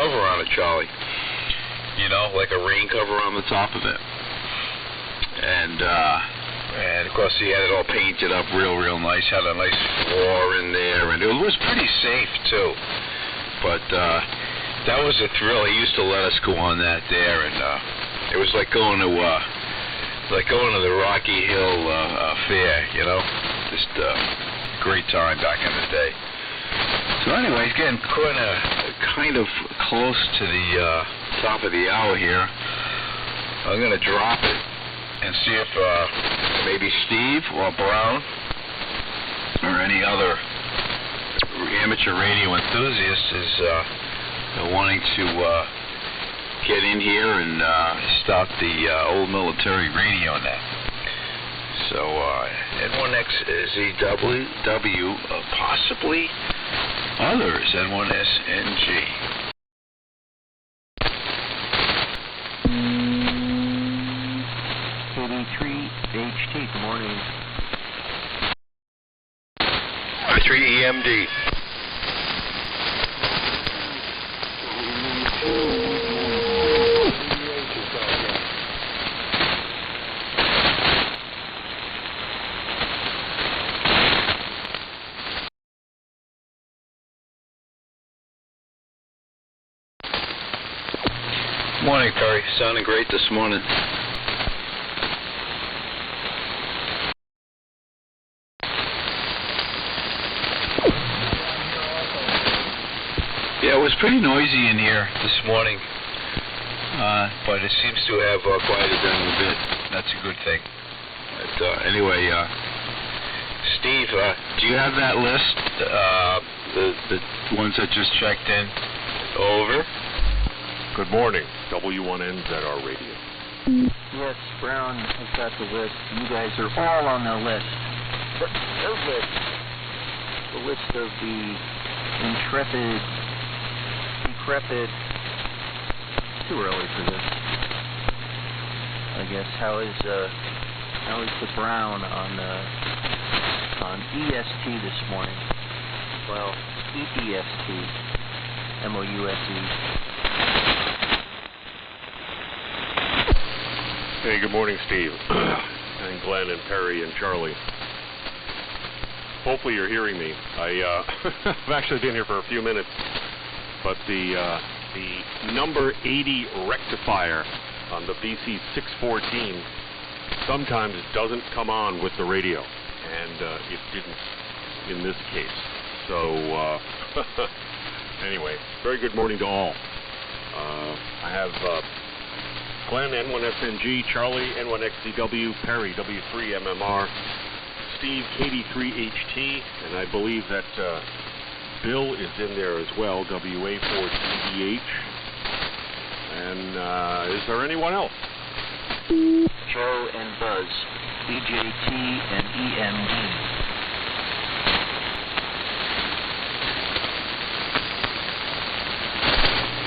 cover on it, Charlie. You know, like a rain cover on the top of it. And of course he had it all painted up real nice, had a nice floor in there, and it was pretty safe too. But that was a thrill. He used to let us go on that there, and it was like going to the Rocky Hill Fair, you know, just great time back in the day. So anyways, getting kind of close to the top of the hour here. I'm gonna drop it and see if maybe Steve or Brown or any other amateur radio enthusiast is wanting to get in here and start the old military radio net. So N1XZW, possibly others, N1SNG. KD3HT, good morning. I3EMD. Morning, Perry. Sounding great this morning. Yeah, it was pretty noisy in here this morning, but it seems to have quieted down a bit. That's a good thing. But anyway, Steve, do you have that list? The ones that just checked in? Over. Good morning, W1NZR Radio. Yes, Brown has got the list. You guys are all on the list. The list of the intrepid, decrepit. Too early for this. I guess. How is the Brown on EST this morning? Well, EDST, MOUSE. Hey, good morning, Steve, and Glenn, and Perry, and Charlie. Hopefully you're hearing me. I've actually been here for a few minutes, but the number 80 rectifier on the BC 614 sometimes doesn't come on with the radio, and it didn't in this case. So anyway, very good morning to all. I have Glenn, N1SNG, Charlie, N1XZW, Perry, W3MMR, Steve, KD3HT, and I believe that Bill is in there as well, WA4TDH. And is there anyone else? Joe and Buzz, EJT and EMD.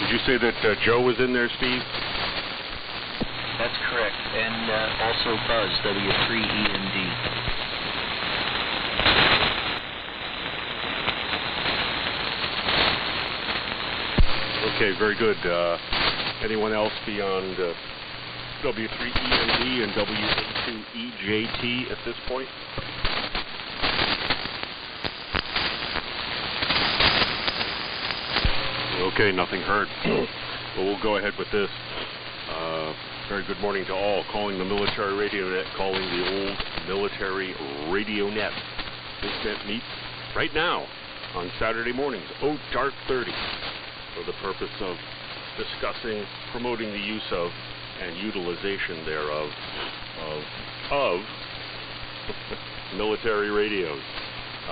Did you say that Joe was in there, Steve? That's correct, and also Buzz, W3EMD. Okay, very good. Anyone else beyond W3EMD and W2EJT at this point? Okay, nothing heard. Well, we'll go ahead with this. Very good morning to all. Calling the military radio net, calling the old military radio net. This net meets right now on Saturday mornings, dark 30, for the purpose of discussing, promoting the use of, and utilization thereof of military radios.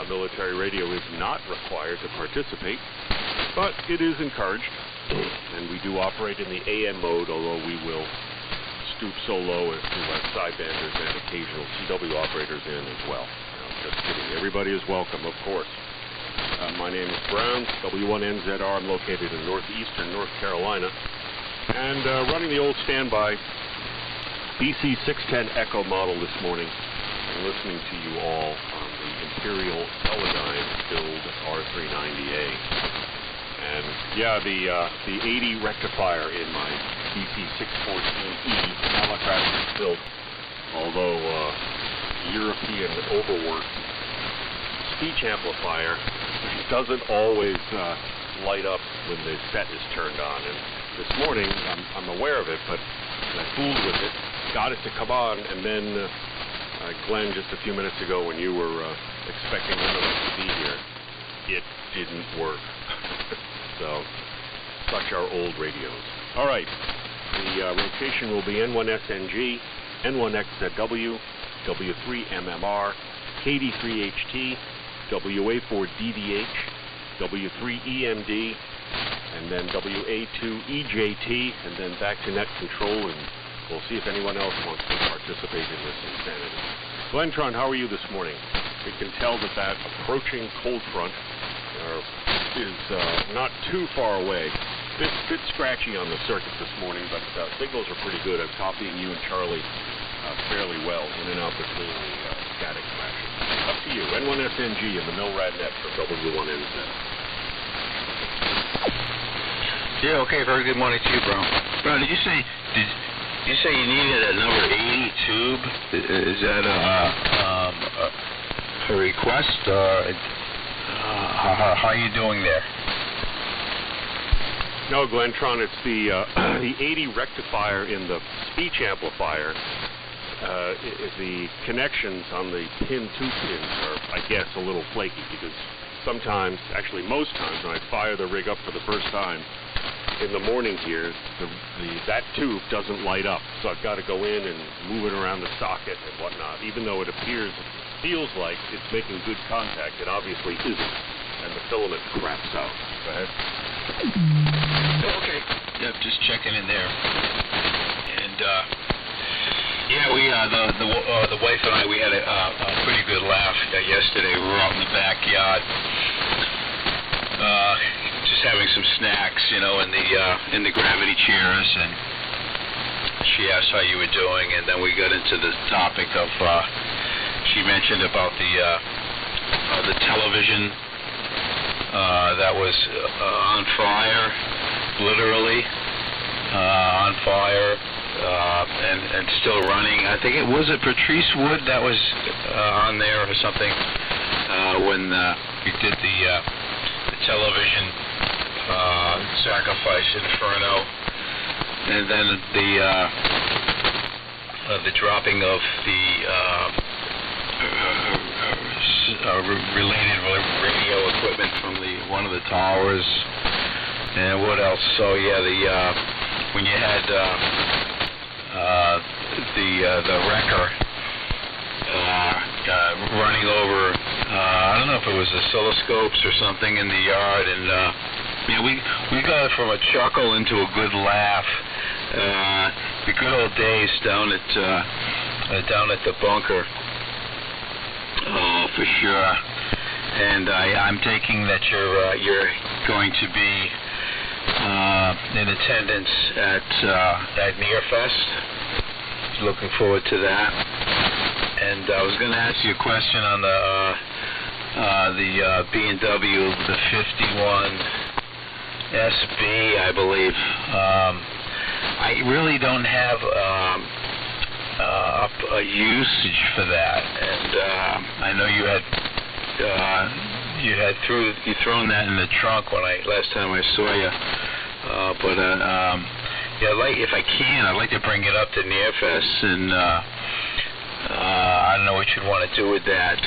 Military radio is not required to participate, but it is encouraged, and we do operate in the AM mode, although we will stoop so low as to let sidebanders and occasional CW operators in as well. Just kidding. Everybody is welcome, of course. My name is Brown, W1NZR. I'm located in northeastern North Carolina, and running the old standby BC 610 Echo model this morning, and listening to you all on the Imperial Teledyne build R390A. And yeah, the 80 rectifier in my BC614E Alacraft built, although European overworked speech amplifier, doesn't always light up when the set is turned on. And this morning, I'm aware of it, but I fooled with it, got it to come on, and then Glenn, just a few minutes ago when you were expecting one of us to be here, it didn't work. So, such are old radios. All right, the rotation will be N1SNG, N1XZW, W3MMR, KD3HT, WA4DDH, W3EMD, and then WA2EJT, and then back to net control, and we'll see if anyone else wants to participate in this insanity. Glentron, how are you this morning? You can tell that approaching cold front is not too far away. Bit scratchy on the circuit this morning, but signals are pretty good. I'm copying you and Charlie fairly well in and out between the static flashes. Up to you. N1SNG and the Milrad net for W1NZ. Yeah, okay, very good morning to you, bro. Bro, did you say you needed a number 80 tube? Is that a request, or how are you doing there? No, Glentron, it's the 80 rectifier in the speech amplifier. The connections on the pin 2 pins are, I guess, a little flaky because sometimes, actually most times, when I fire the rig up for the first time in the morning here, that tube doesn't light up. So I've got to go in and move it around the socket and whatnot. Even though it feels like it's making good contact, it obviously isn't. And the filament craps out. Go ahead. Okay. Yep, just checking in there. And yeah, we the wife and I, we had a pretty good laugh yesterday. We were out in the backyard, just having some snacks, you know, in the gravity chairs, and she asked how you were doing, and then we got into the topic of she mentioned about the television that was on fire, literally on fire, and still running. I think it was Patrice Wood that was on there or something when we did the television sacrifice inferno, and then the dropping of the related radio equipment from one of the towers, and what else? So yeah, when you had the wrecker running over, I don't know if it was oscilloscopes or something in the yard, and yeah, we got from a chuckle into a good laugh. The good old days down at the bunker. Oh, for sure. And I'm taking that you're going to be in attendance at Nearfest. Looking forward to that. And I was going to ask you a question on the B&W, the 51 SB, I believe. I really don't have a usage for that, and I know you had thrown that in the trunk when last time I saw you. But yeah, if I can, I'd like to bring it up to Nearfest, and I don't know what you'd want to do with that.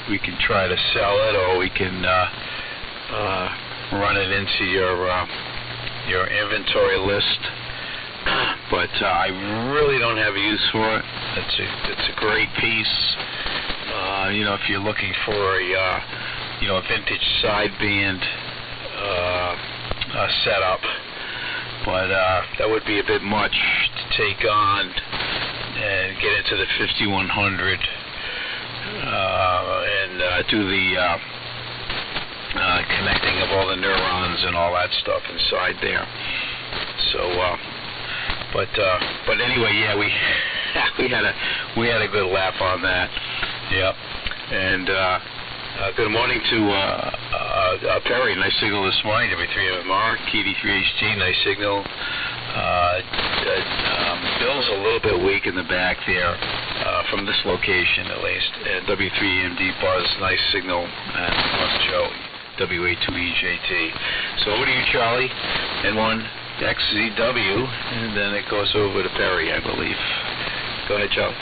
We can try to sell it, or we can run it into your inventory list. But I really don't have a use for it. It's a great piece. You know, if you're looking for a vintage side band setup, but that would be a bit much to take on and get into the 5100 and do the connecting of all the neurons and all that stuff inside there. So, but anyway, yeah, we had a good laugh on that. Yep. And good morning to Perry, nice signal this morning. W3MMR, KD3HT, nice signal. Bill's a little bit weak in the back there, from this location at least. And W3EMD Buzz, nice signal. And plus Joe, WA2EJT. So over to you, Charlie. N1XZW, and then it goes over to Perry, I believe. Go ahead, Charlie.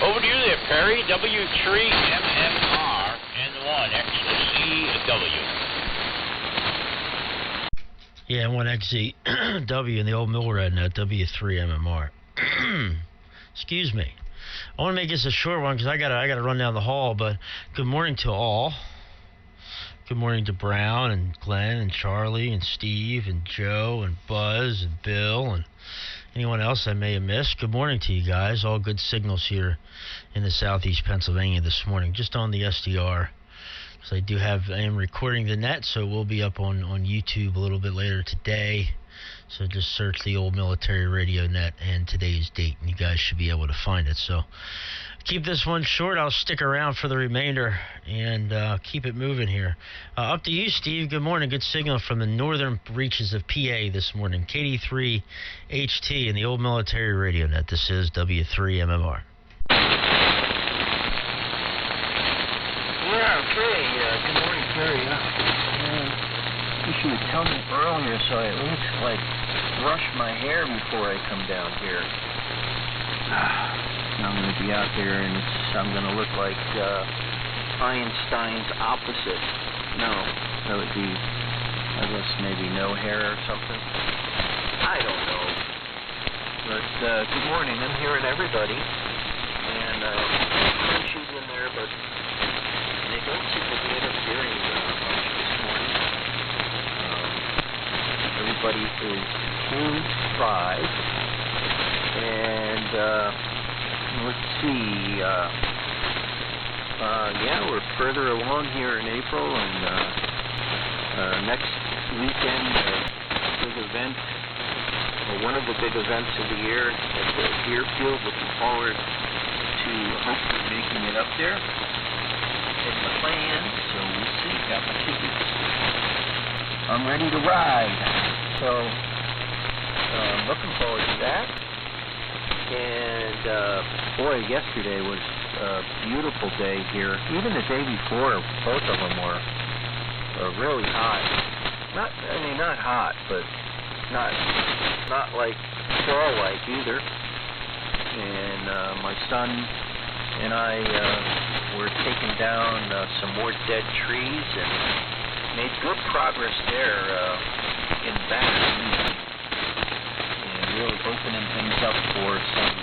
Over to you there, Perry. W3MMR N1XZW. Yeah, N1XZW in the old mill red net, W3MMR. Excuse me. I want to make this a short one because I gotta run down the hall. But good morning to all. Good morning to Brown and Glenn and Charlie and Steve and Joe and Buzz and Bill and anyone else I may have missed. Good morning to you guys. All good signals here in the southeast Pennsylvania this morning, just on the SDR. So I am recording the net, so we'll be up on YouTube a little bit later today. So just search the old military radio net and today's date, and you guys should be able to find it. So keep this one short. I'll stick around for the remainder and keep it moving here. Up to you, Steve. Good morning. Good signal from the northern reaches of PA this morning. KD3 HT in the old military radio net. This is W3MMR. Yeah, okay. Good morning, Terry. Wish you would tell me earlier so I at least, brush my hair before I come down here. I'm going to be out there and I'm going to look like Einstein's opposite. No, that would be, I guess, maybe no hair or something. I don't know. But good morning. I'm hearing everybody. And Frenchie's in there, but they don't seem to be interfering much this morning. Everybody is tuned 5. And let's see. We're further along here in April, and next weekend, big event, or one of the big events of the year at the Deerfield. Looking forward to hopefully making it up there. In the plan, so we'll see. Got my tickets. I'm ready to ride. So I'm looking forward to that. And boy, yesterday was a beautiful day here. Even the day before, both of them were really hot. Not hot, but not like fall-like either. And my son and I were taking down some more dead trees and made good progress there in back. Really opening things up for some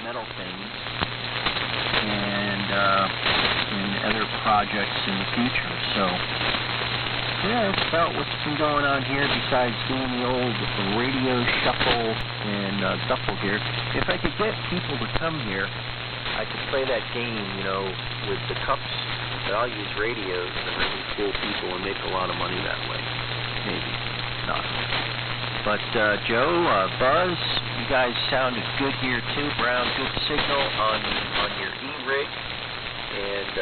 metal things and other projects in the future. So, that's about what's been going on here besides doing the old radio shuffle and duffle here. If I could get people to come here, I could play that game, with the cups. I'll use radios and really fool people and make a lot of money that way. Maybe not. But Joe, Buzz, you guys sounded good here too. Brown, good signal on your E-rig, and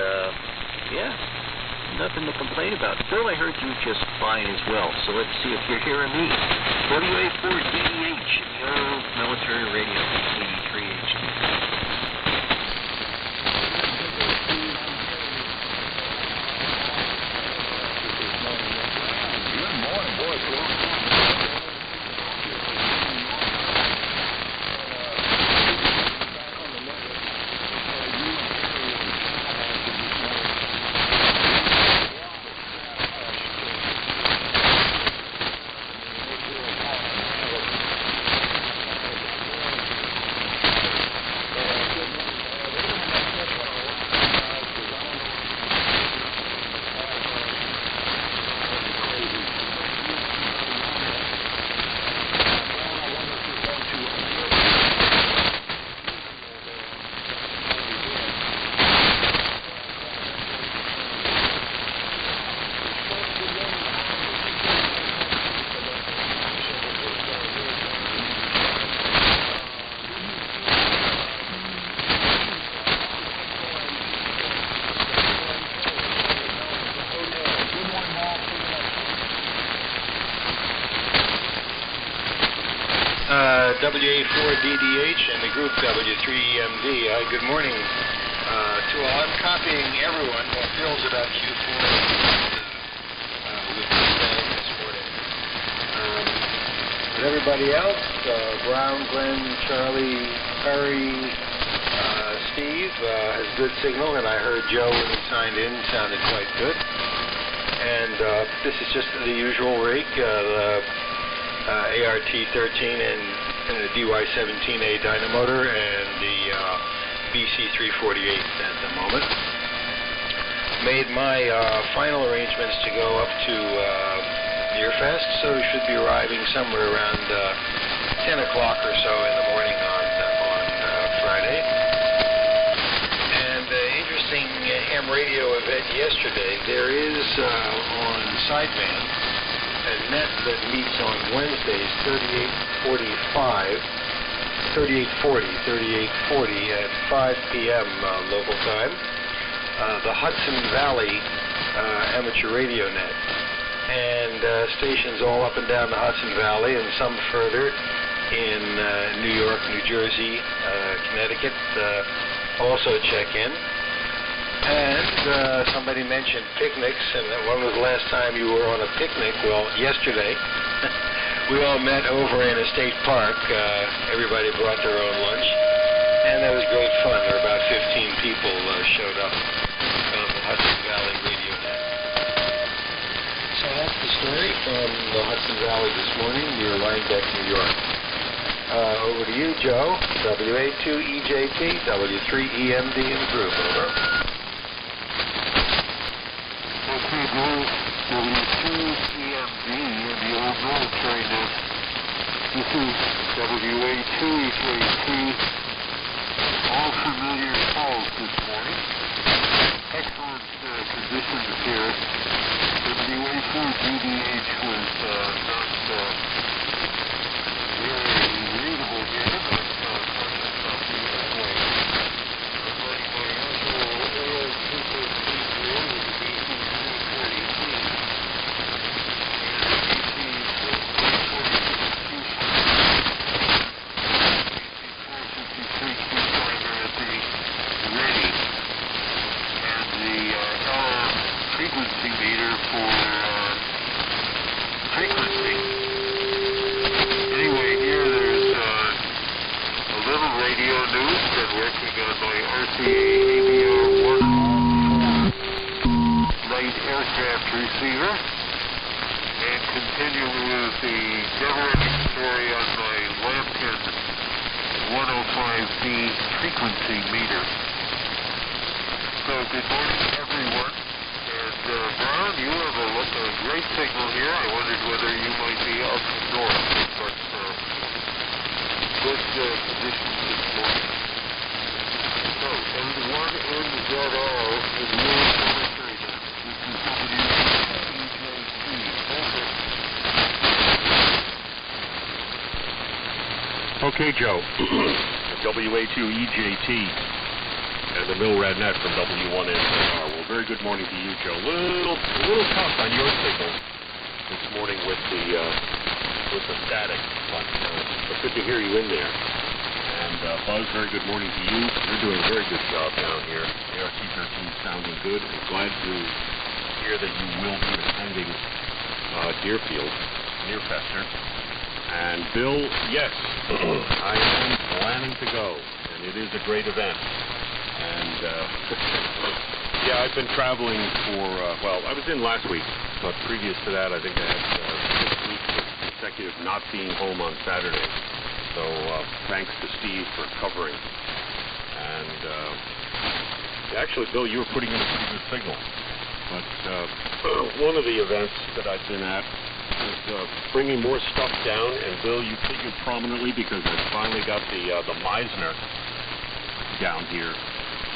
nothing to complain about. Phil, I heard you just fine as well. So let's see if you're hearing me. WA4DDH, your military radio, 83 HD. WA4DDH and the group W3MD. Good morning to all. I'm copying everyone. Phil's about Q4. With this morning. But everybody else, Brown, Glenn, Charlie, Perry, Steve, has good signal, and I heard Joe when he signed in sounded quite good. And this is just the usual rig, the ART-13 and DY-17A dynamotor and the BC-348 at the moment. Made my final arrangements to go up to Deerfest, so we should be arriving somewhere around 10 o'clock or so in the morning on Friday. And interesting ham radio event yesterday. There is on sideband a net that meets on Wednesdays, 3845, 3840 at 5 p.m. Local time. The Hudson Valley Amateur Radio Net. And stations all up and down the Hudson Valley and some further in New York, New Jersey, Connecticut also check in. And somebody mentioned picnics, and when was the last time you were on a picnic? Well, yesterday. We all met over in a state park. Everybody brought their own lunch, and that was great fun. There were about 15 people showed up from the Hudson Valley Radio Net. So that's the story from the Hudson Valley this morning near Rhinebeck, New York. Over to you, Joe. WA2EJT, W3EMD in group. Over. Okay, Joe. W2EMD in the old military net. This is WA2EJT. All familiar calls this morning. Excellent conditions here. WA4GDH was not very readable here, but conscious of the anyway. I'm running my usual AL243 drill with the BC340C. Frequency meter for frequency. Anyway, here there's a little radio news. Been working on my RCA ABR 1 light aircraft receiver, and continuing with the never-ending story on my Lambkin 105B frequency meter. So good morning, everyone. Brown, you have a great signal here. I wondered whether you might be up north, but good conditions this morning. So, N1NZO is your military net. This is WA2EJT. Okay, Joe. WA2EJT. And the Milrad net from W1NZR. Well, very good morning to you, Joe. A little tough on your signal this morning with the static, but good to hear you in there. And Buzz, very good morning to you. You're doing a very good job down here. ARC-13 sounding good. I'm glad to hear that you will be attending Deerfield, Nearfester. And Bill, yes, I am planning to go, and it is a great event. And, yeah, I've been traveling for, I was in last week, but previous to that, I think I had 6 weeks of consecutive not being home on Saturday. So, thanks to Steve for covering. And, actually, Bill, you were putting in a pretty good signal. But one of the events that I've been at is bringing more stuff down, and Bill, you figured prominently because I finally got the Meisner down here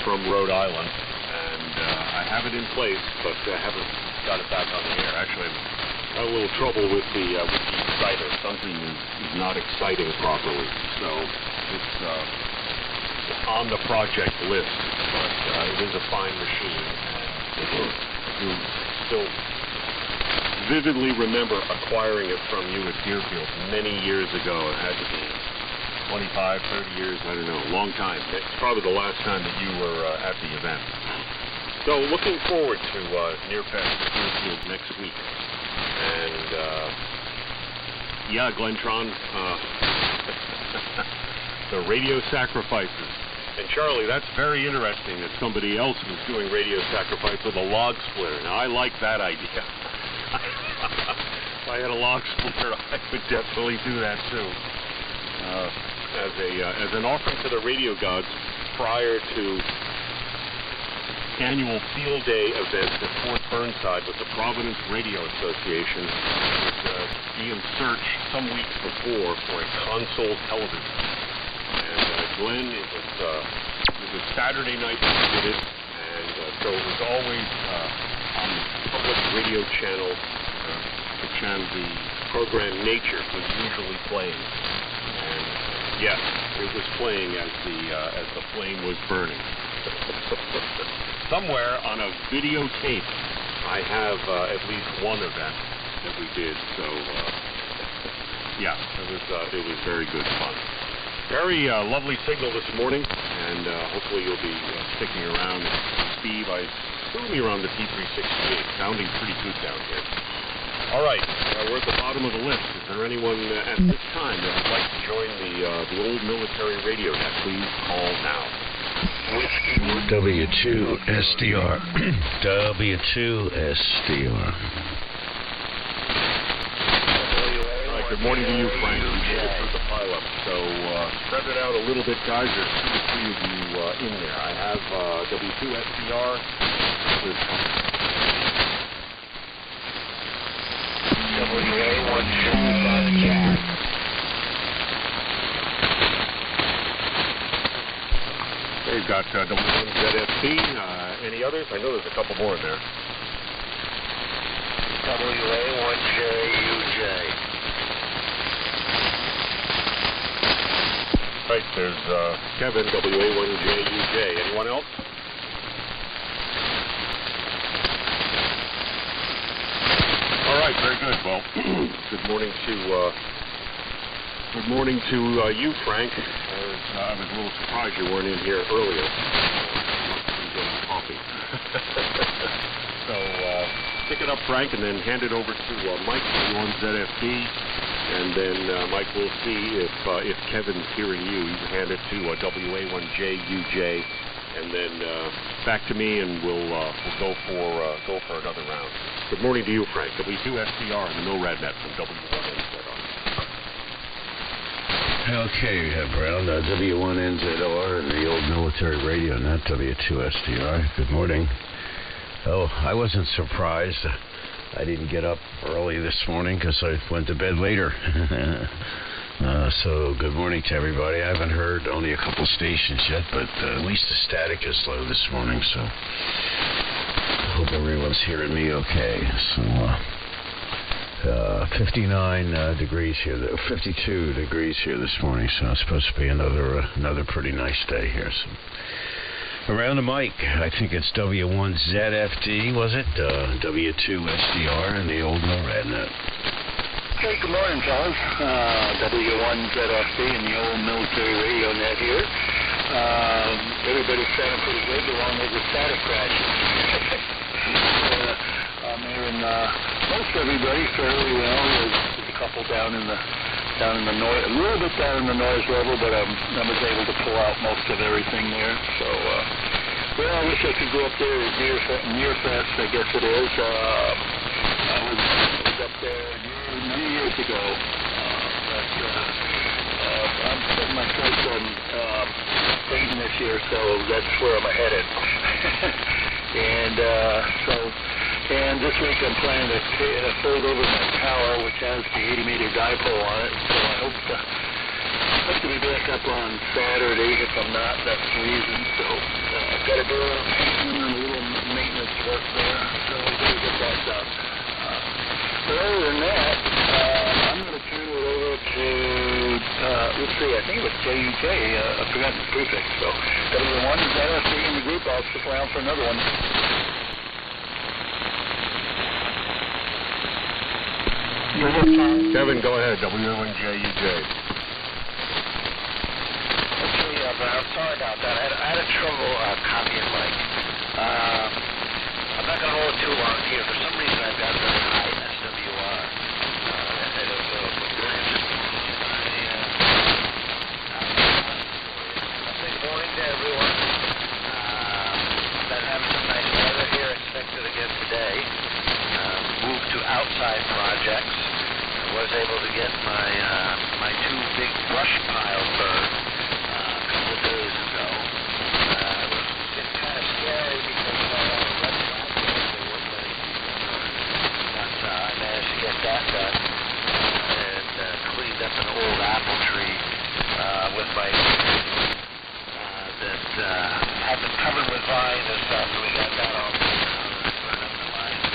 from Rhode Island, and I have it in place, but I haven't got it back on the air. Actually, I had a little trouble with the exciter. Something is not exciting properly, so it's on the project list, but it is a fine machine, and I do still vividly remember acquiring it from you at Deerfield many years ago. It had to be 25, 30 years, I don't know, a long time. It's probably the last time that you were at the event. So looking forward to Nearfest Deerfield next week. And, yeah, Glentron, the radio sacrifices. And Charlie, that's very interesting that somebody else was doing radio sacrifice with a log splitter. Now, I like that idea. If I had a log splitter, I would definitely do that too. As an offering to the radio gods prior to annual field day events at Fort Burnside with the Providence Radio Association. Was be in search some weeks before for a console television. And Glenn, it was Saturday night that we did it, and so it was always on the public radio channel, the program Nature was usually playing. And Yes, it was playing as the flame was burning. Somewhere on a videotape, I have at least one event that we did. So, yeah, it was very good fun. Very lovely signal this morning, and hopefully you'll be sticking around. Steve, I assume you're on the T368, sounding pretty good down here. All right, we're at the bottom of the list. Is there anyone at this time that would like to join the old military radio net? Please call now. W2SDR. W2SDR. Good morning to you, Frank. We made it through the pileup. So spread it out a little bit, guys. There's 2 to 3 of you in there. I have W2SDR. We've got W1ZFB. Any others? I know there's a couple more in there. WA1JUJ. Right, there's Kevin, WA1JUJ. Anyone else? All right, very good. Well, good morning to you, Frank. I was a little surprised you weren't in here earlier. Coffee. So pick it up, Frank, and then hand it over to Mike, W1ZFB. And then Mike will see if Kevin's hearing you. You can hand it to WA1JUJ, and then back to me, and we'll go for another round. Good morning to you, Frank. W2SDR and the NORAD net from W1NZR. Okay, Brown, W1NZR and the old military radio net, W2SDR. Good morning. Oh, I wasn't surprised. I didn't get up early this morning because I went to bed later. So good morning to everybody. I haven't heard only a couple stations yet, but at least the static is low this morning, so I hope everyone's hearing me okay. So 59 degrees here, 52 degrees here this morning, so it's supposed to be another pretty nice day here. So. Around the mic, I think it's W1ZFD, was it? W2SDR and the old NORAD net. Hey, good morning, fellas. W1ZFD and the old military radio net here. Everybody's sounding pretty good along with the static crashes. I'm hearing most everybody fairly well. There's a couple down in the noise, a little bit down in the noise level, but I was able to pull out most of everything there. So, well, I wish I could go up there at Nearfest, I guess it is. I was up there many years ago, but I'm setting my sights on Dayton this year, so that's where I'm headed. And this week I'm planning to fold over my tower, which has the 80-meter dipole on it. So I hope to be back up on Saturday. If I'm not, that's the reason. So I've got to do a little maintenance work there. So I'm going to get that done. But other than that, I'm going to turn it over to, let's see, I think it was JUJ, I forgot the prefix. So W1 is LSD in the group. I'll stick around for another one. Kevin, go ahead. W1JUJ. Actually, I'm sorry about that. I had a trouble copying Mike. I'm not going to hold it too long here. For some reason, I've got very high SWR. And it was very interesting. Good morning to everyone. Been having some nice weather here. Expected again today. Moved to outside projects. I was able to get my 2 big brush piles burned a couple of days ago. It was kind of scary because I wasn't out there. There weren't many people burned. But I managed to get that done and cleaned up an old apple tree with my that had been covered with vines and stuff, so we got that all cleaned out and burned up the vines.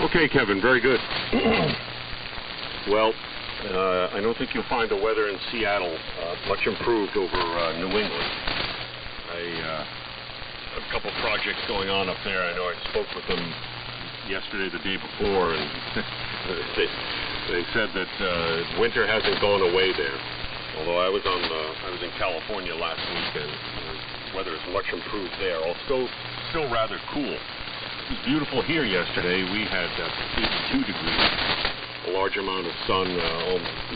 Okay, Kevin, very good. Well, I don't think you'll find the weather in Seattle much improved over New England. I have a couple projects going on up there. I know I spoke with them yesterday, the day before, and they said that winter hasn't gone away there. Although I was in California last week, and weather is much improved there. Although still rather cool. It was beautiful here yesterday. We had 82 degrees, a large amount of sun,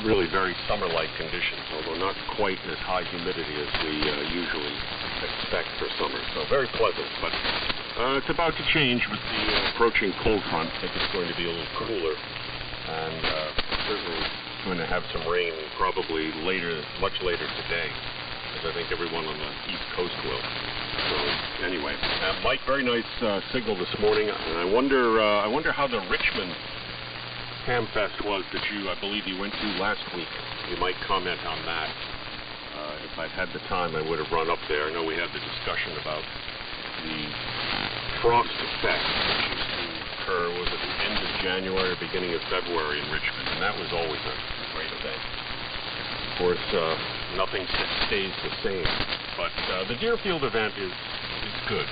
really very summer-like conditions, although not quite as high humidity as we usually expect for summer. So very pleasant, but it's about to change with the approaching cold front. I think it's going to be a little cooler, and certainly going to have some rain probably much later today, as I think everyone on the East Coast will. So anyway, Mike, very nice signal this morning, and I wonder how the Richmond Hamfest was that I believe you went to last week. You might comment on that. If I'd had the time, I would have run up there. I know we had the discussion about the frost effect, which used to occur, was at the end of January or beginning of February in Richmond, and that was always a great event. Of course, nothing stays the same, but the Deerfield event is good,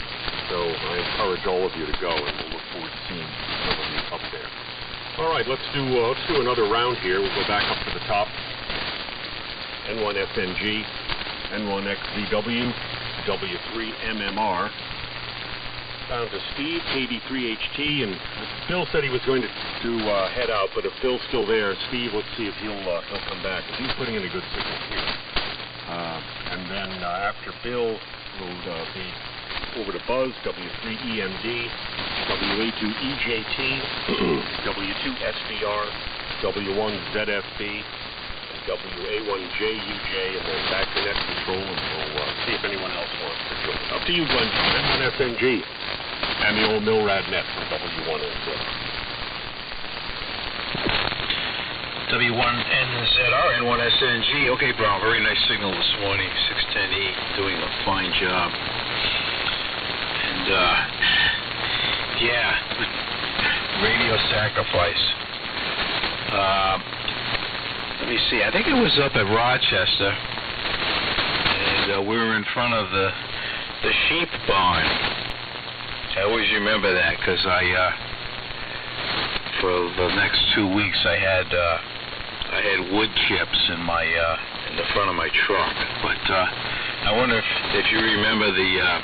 so I encourage all of you to go, and we'll look forward to seeing some of you up there. All right, let's do another round here. We'll go back up to the top. N1SNG, N1XVW, W3MMR. Down to Steve, KD3HT, and Bill said he was going to head out, but if Bill's still there, Steve, let's see if he'll come back. He's putting in a good signal here. And then after Bill, we'll be over to Buzz, W3EMD, W82EJT, W2SBR, W1ZFB, WA1JUJ, and then back to net control, and we'll see if anyone else wants to join. Up to you, Glenn. N1SNG, and the old Milrad net from W1NZ. W1NZR, N1SNG. Okay, Brown, very nice signal this morning. 610E, doing a fine job. And, radio sacrifice. Let me see. I think it was up at Rochester, and we were in front of the sheep barn. I always remember that because for the next 2 weeks I had wood chips in the front of my truck. But I wonder if you remember the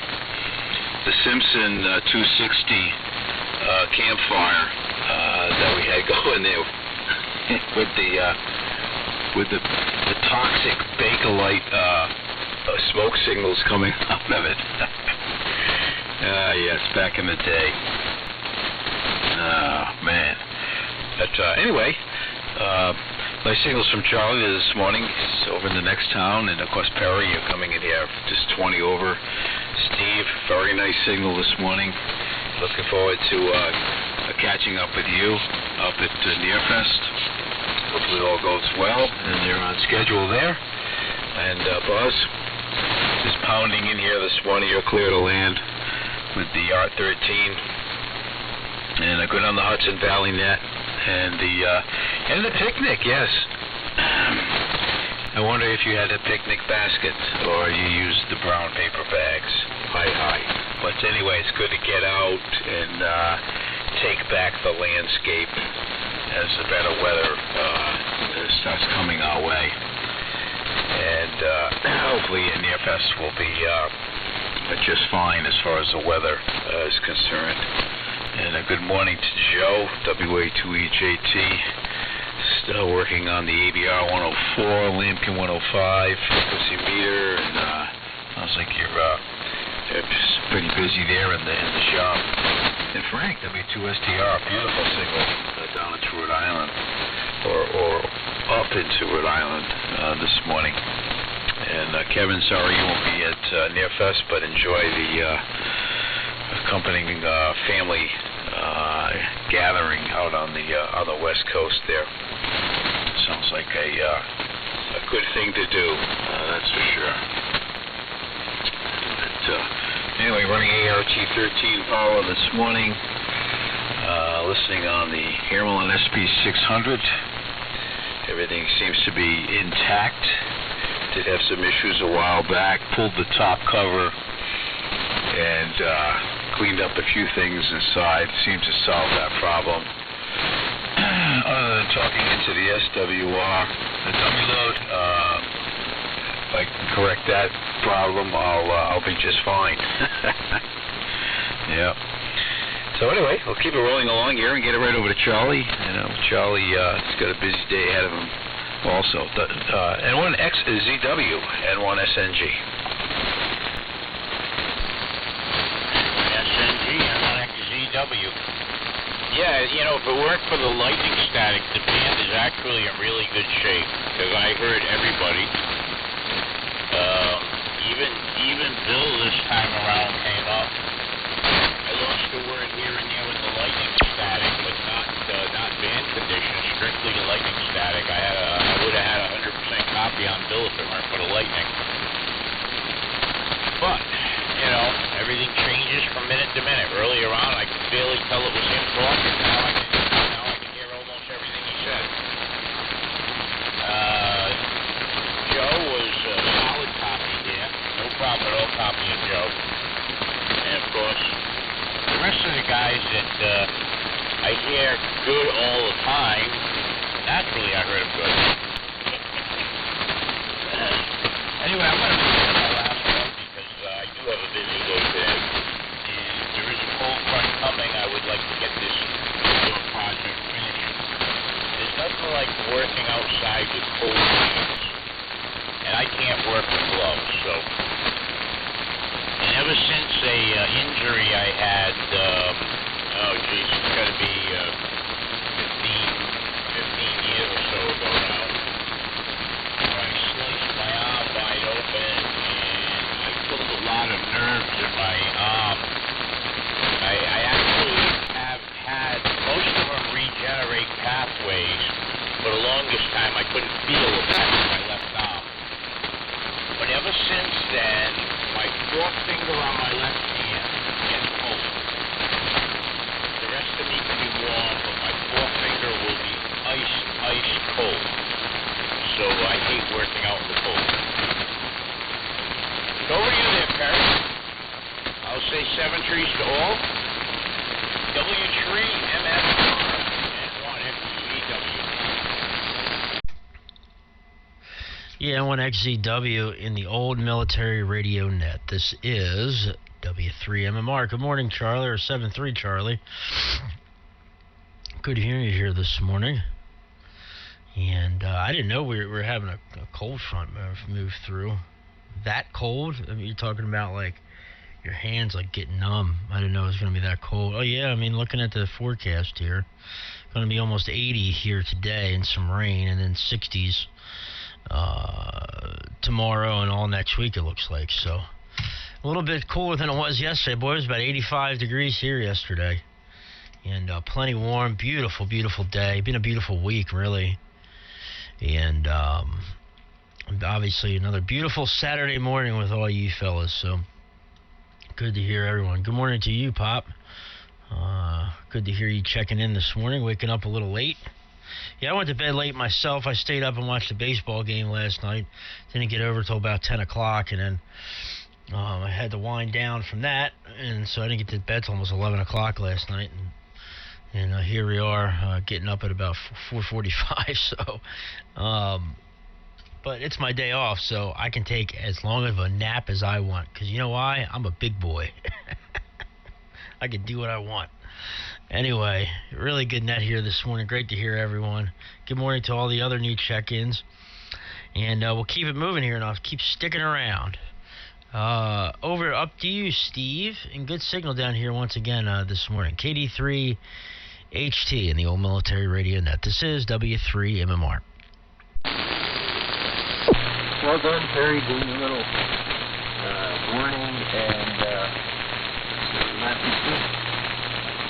Simpson 260 campfire that we had going there with the toxic Bakelite smoke signals coming out of it. Yes, back in the day. Oh, man. But anyway, my signals from Charlie this morning. He's over in the next town, and of course Perry, you're coming in here just 20 over. Steve, very nice signal this morning. Looking forward to catching up with you up at Nearfest. Hopefully it all goes well, and you're on schedule there. And Buzz is pounding in here this morning. You're clear to land with the R13, and good on the Hudson Valley net, and the picnic. Yes. I wonder if you had a picnic basket or you used the brown paper bags. Hi. But anyway, it's good to get out and take back the landscape as the better weather starts coming our way. And hopefully Nearfest will be just fine as far as the weather is concerned. And a good morning to Joe, WA2EJT. Still working on the ABR 104, Lambkin 105 frequency meter, and sounds like you're just pretty busy there in the shop. And Frank, W2STR, beautiful signal down into Rhode Island, or up into Rhode Island this morning. And Kevin, sorry you won't be at Nearfest, but enjoy the accompanying family gathering out on the West Coast there. Sounds like a good thing to do, that's for sure. But anyway, running ART 13 power this morning. listening on the Airline SP600. Everything seems to be intact. Did have some issues a while back. Pulled the top cover and cleaned up a few things inside. Seems to solve that problem. Other than talking into the SWR, the dummy load, if I can correct that problem, I'll be just fine. Yeah. So anyway, we'll keep it rolling along here and get it right over to Charlie. Charlie has got a busy day ahead of him also. N1XZW, N1SNG. SNG, N1XZW. Yeah, if it weren't for the lightning static, the band is actually in really good shape, because I heard everybody. Even Bill this time around came up. I lost a word here and there with the lightning static, but not band conditions, strictly the lightning static. I would have had 100% copy on Bill if it weren't for the lightning. But, everything changes from minute to minute. Earlier on, I could barely tell it was him talking. Now I can hear almost everything he said. Joe was solid copy here. No problem at all copying Joe. And, of course, the rest of the guys that I hear good all the time, naturally I heard them good. Anyway, I'm going to make it my last one because I do have a busy day today. And there is a cold front coming. I would like to get this little project finished. There's nothing like working outside with cold machines. And I can't work with gloves, so... And ever since a injury I had, it's got to be 15 years or so ago now, where I sliced my arm wide open and I pulled a lot of nerves in my arm. I actually have had most of them regenerate pathways. For the longest time I couldn't feel the back of my left arm. But ever since then, my forefinger on my left hand gets cold. The rest of me can be warm, but my forefinger will be ice cold. So I hate working out in the cold. So over to you there, Perry. I'll say 7 trees to all. W3 MFR and 1XZW. Yeah, N1XZW in the old military radio net. This is W3MMR. Good morning, Charlie, or 7-3, Charlie. Good hearing you here this morning. And I didn't know we were having a cold front move through. That cold? I mean, you're talking about, like, your hands, like, getting numb. I didn't know it was going to be that cold. Oh, yeah, I mean, looking at the forecast here, going to be almost 80 here today and some rain, and then 60s tomorrow and all next week, it looks like. So a little bit cooler than it was yesterday. Boy, it was about 85 degrees here yesterday, and plenty warm. Beautiful day. Been a beautiful week, really. And obviously another beautiful Saturday morning with all you fellas. So good to hear everyone. Good morning to you, Pop. Good to hear you checking in this morning, waking up a little late. Yeah, I went to bed late myself. I stayed up and watched the baseball game last night. Didn't get over till about 10 o'clock, and then I had to wind down from that, and so I didn't get to bed till almost 11 o'clock last night. And here we are, getting up at about 4:45. So, but it's my day off, so I can take as long of a nap as I want. Because you know why? I'm a big boy. I can do what I want. Anyway, really good net here this morning. Great to hear everyone. Good morning to all the other new check-ins. And we'll keep it moving here, and I'll keep sticking around. Over up to you, Steve. And good signal down here once again this morning. KD3 HT in the old military radio net. This is W3MMR. Well done, Perry, doing a little warning and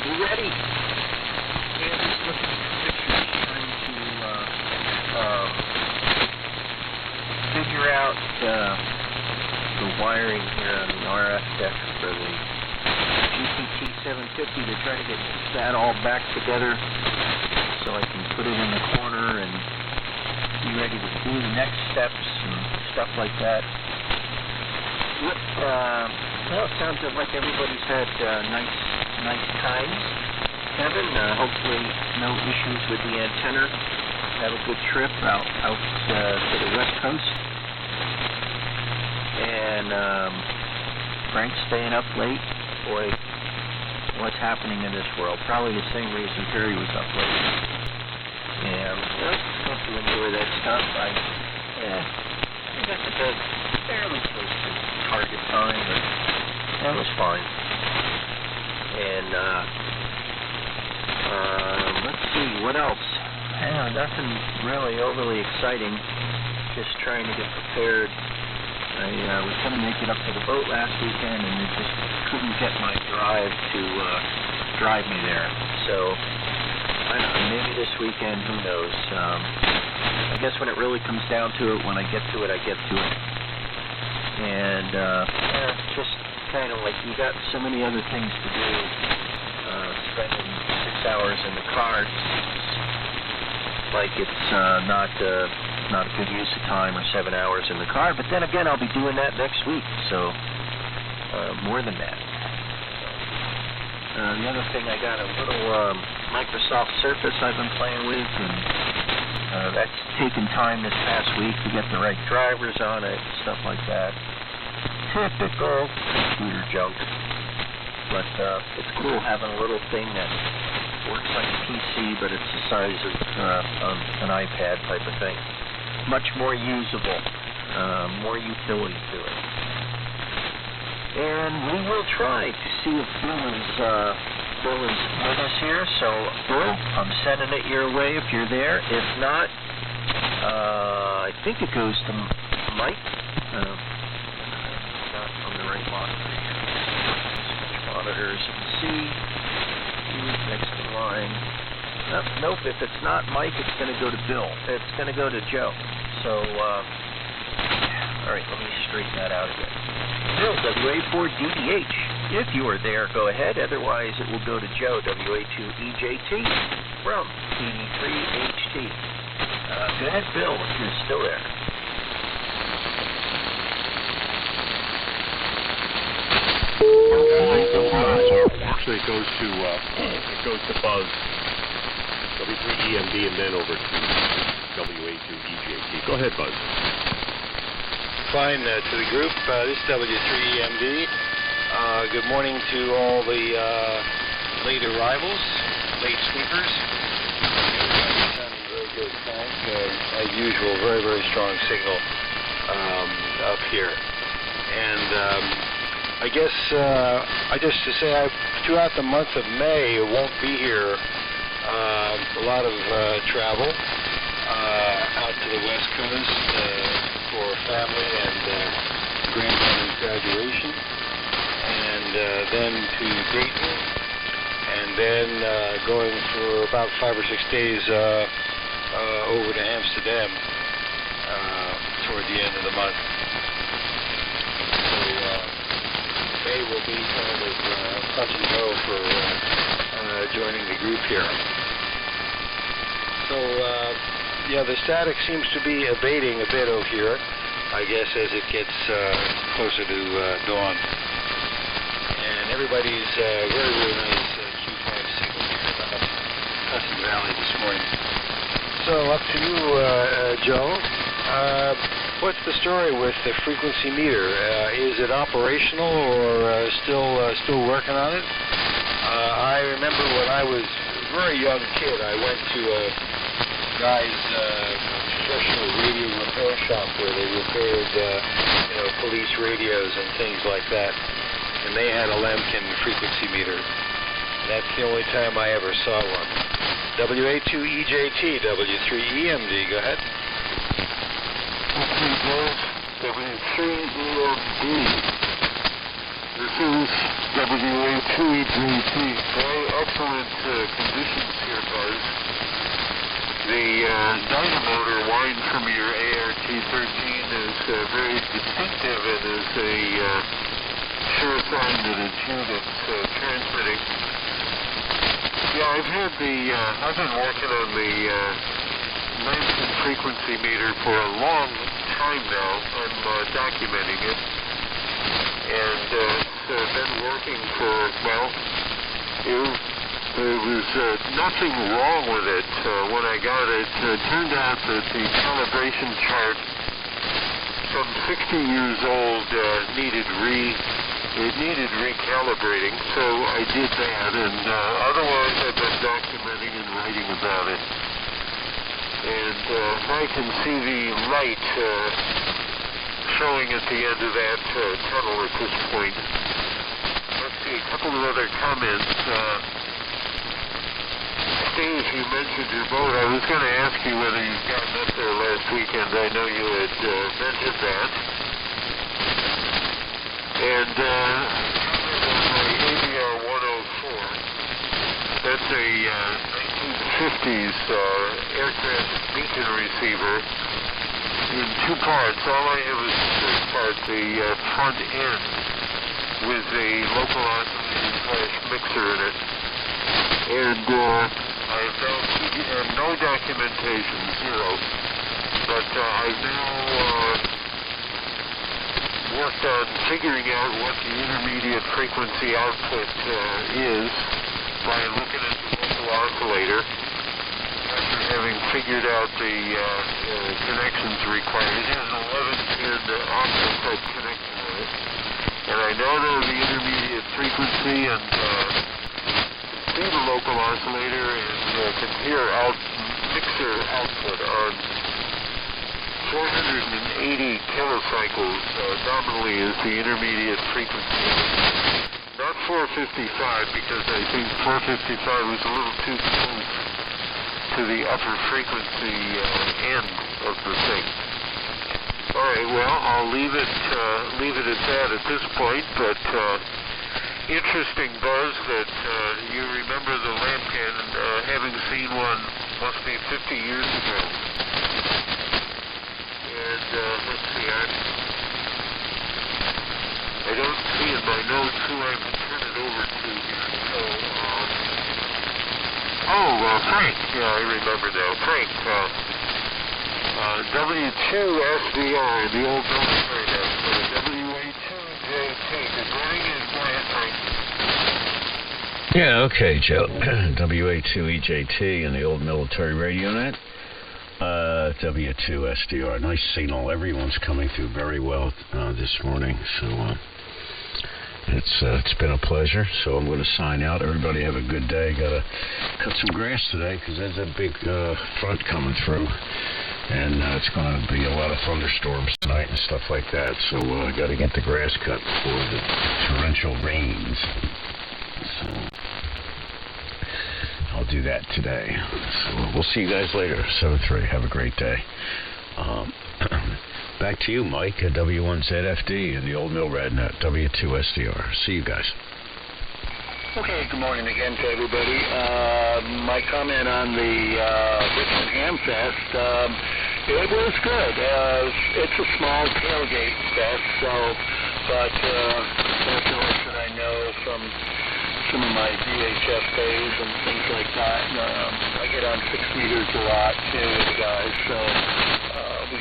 you ready? Yeah, just looking at pictures, trying to figure out the wiring here on the RF deck for the ECT 750 to try to get that all back together so I can put it in the corner and be ready to do the next steps and stuff like that. Well, it sounds like everybody's had nice times. Kevin, hopefully no issues with the antenna. Have a good trip out to the West Coast. And Frank's staying up late. Boy, what's happening in this world? Probably the same reason Terry was up late. And hope you enjoy that stuff. I got to bed fairly close to target time, but that was fine. And let's see, what else? Nothing really overly exciting. Just trying to get prepared. I was going to make it up to the boat last weekend, and it just couldn't get my drive to drive me there. So, I don't know, maybe this weekend, who knows. I guess when it really comes down to it, when I get to it, I get to it. And just kind of like you got so many other things to do. Spending 6 hours in the car seems like it's not a good use of time, or 7 hours in the car. But then again, I'll be doing that next week, so more than that. The other thing, I got a little Microsoft Surface I've been playing with, and that's taken time this past week to get the right drivers on it, stuff like that. Typical computer junk. But it's cool having a little thing that works like a PC, but it's the size of an iPad type of thing. Much more usable, more utility to it. And we will try to see if Bill is with us here. So, Bill, I'm sending it your way if you're there. If not, I think it goes to Mike. Not on the right monitor here. Monitors and see who's next in line. Nope, if it's not Mike, it's going to go to Bill. It's going to go to Joe. So, all right, let me straighten that out again. Bill, WA4DDH. If you are there, go ahead. Otherwise, it will go to Joe, WA2EJT from PD3HT. Go ahead, Bill, if you're still there. Actually, it goes to Buzz, W3EMD, and then over to WA2EJT. Go ahead, Buzz. Fine, to the group. This is W3EMD. Good morning to all the late arrivals, late sleepers. Sounding very good, Frank. As usual, very, very strong signal up here. And I guess just to say, throughout the month of May, it won't be here. A lot of travel out to the West Coast for family and grandfather's graduation, and then to Dayton, and then going for about 5 or 6 days over to Amsterdam toward the end of the month. May will be kind of touch and go for joining the group here. So, the static seems to be abating a bit over here, I guess, as it gets closer to dawn. And everybody's very, very nice Q5 signal here in the Hudson Valley this morning. So, up to you, Joe. What's the story with the frequency meter? Is it operational or still working on it? I remember when I was a very young kid, I went to a guy's professional radio repair shop where they repaired police radios and things like that, and they had a Lemkin frequency meter. That's the only time I ever saw one. WA2EJT, W3EMD, go ahead. Okay, guys, W3EMD. This is WA2EJT. Very excellent conditions here, guys. The dynamotor wine from your ART-13 is very distinctive and is a sure sign that it's you that's transmitting. Yeah, I've been working on the Lansing frequency meter for a long time now. I'm documenting it. And it's been working for, well, there was nothing wrong with it when I got it. It turned out that the calibration chart from 60 years old needed recalibrating, so I did that, and otherwise I've been documenting and writing about it. And I can see the light showing at the end of that tunnel at this point. Let's see, a couple of other comments. Steve, you mentioned your boat. I was going to ask you whether you've gotten up there last weekend. I know you had mentioned that. And my ABR 104, that's a 1950s aircraft beacon receiver in two parts. All I have is the first part, the front end, with a local oscillator/mixer in it. And I have no documentation, zero. But I've now worked on figuring out what the intermediate frequency output is by looking at the local oscillator. After having figured out the connections required, it has an 11-pin optical type connection on it. And I now know the intermediate frequency and see the local oscillator and can hear mixer output on 480 kilocycles nominally is the intermediate frequency. Not 455, because I think 455 was a little too close to the upper frequency end of the thing. All right, well, I'll leave it at that at this point, but interesting, Buzz, that you remember the lamp cannon, having seen one must be 50 years ago. And let's see, I don't see in my notes who I would turn it over to here. So, Frank. Yeah, I remember now. Frank, W2SDR, the old military house, WA2JT. Good morning and go ahead, Frank. Yeah, okay, Joe. WA2EJT and the old military radio net. W2SDR. Nice signal. Everyone's coming through very well this morning. So it's been a pleasure. So I'm going to sign out. Everybody have a good day. Got to cut some grass today because there's a big front coming through. And it's going to be a lot of thunderstorms tonight and stuff like that. So I got to get the grass cut before the torrential rains. So I'll do that today. So we'll see you guys later. 7-3. Have a great day. Back to you, Mike, at W1ZFD and the old Milrad net, W2SDR. See you guys. Okay, good morning again to everybody. My comment on the Richmond Hamfest, it was good. It's a small tailgate fest, but definitely that I know from some of my VHF days and things like that. I get on 6 meters a lot too with the guys, so we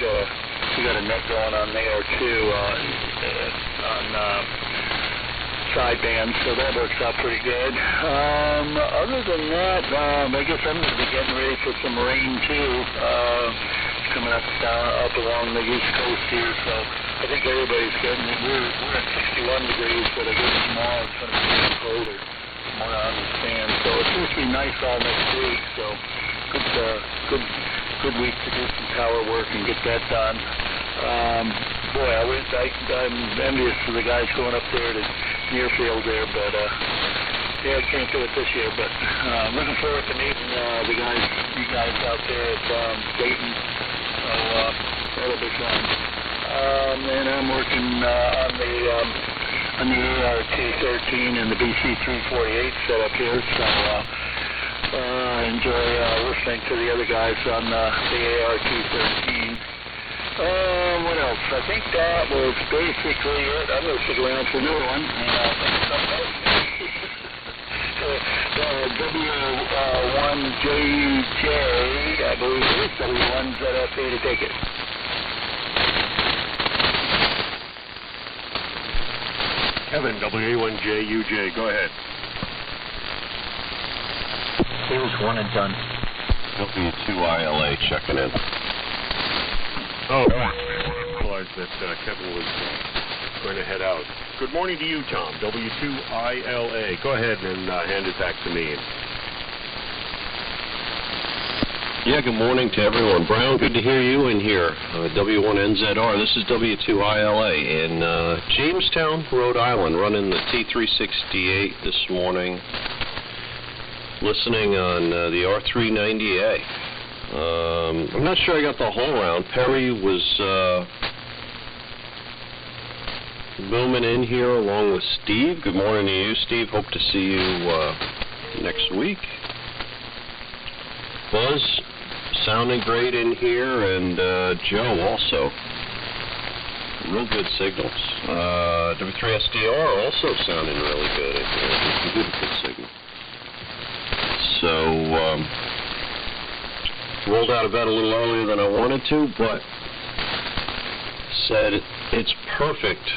got a net going on there too on sideband, so that works out pretty good. Other than that, I guess I'm going to be getting ready for some rain too. It's coming up along the East Coast here, so I think everybody's getting it. We're at 61 degrees, but I guess tomorrow it's going to be even colder, from what I understand. So it's supposed to be nice all next week, so good week to do some tower work and get that done. Boy, I'm envious of the guys going up there to Nearfield there, but yeah, I can't do it this year. But looking forward to meeting you guys out there at Dayton. So that'll be fun. And I'm working on the AR-213 and the BC-348 setup here. So I enjoy listening to the other guys on the AR-213. What else? I think that was basically it. I'm going to stick around for another one, and I'll think of something else. W1JUJ, I believe it is W1ZFA to take it. Kevin, WA1JUJ, go ahead. Here's one and done. W2ILA checking in. Oh, I realized that Kevin was going to head out. Good morning to you, Tom. W2ILA. Go ahead and hand it back to me. Yeah, good morning to everyone. Brown, good to hear you in here. W1NZR. This is W2ILA in Jamestown, Rhode Island, running the T368 this morning, listening on the R390A. I'm not sure I got the whole round. Perry was booming in here along with Steve. Good morning to you, Steve. Hope to see you next week. Buzz sounding great in here, and Joe also. Real good signals. W3SDR also sounding really good in here. Beautiful signal. So, rolled out of bed a little earlier than I wanted to, but said it's perfect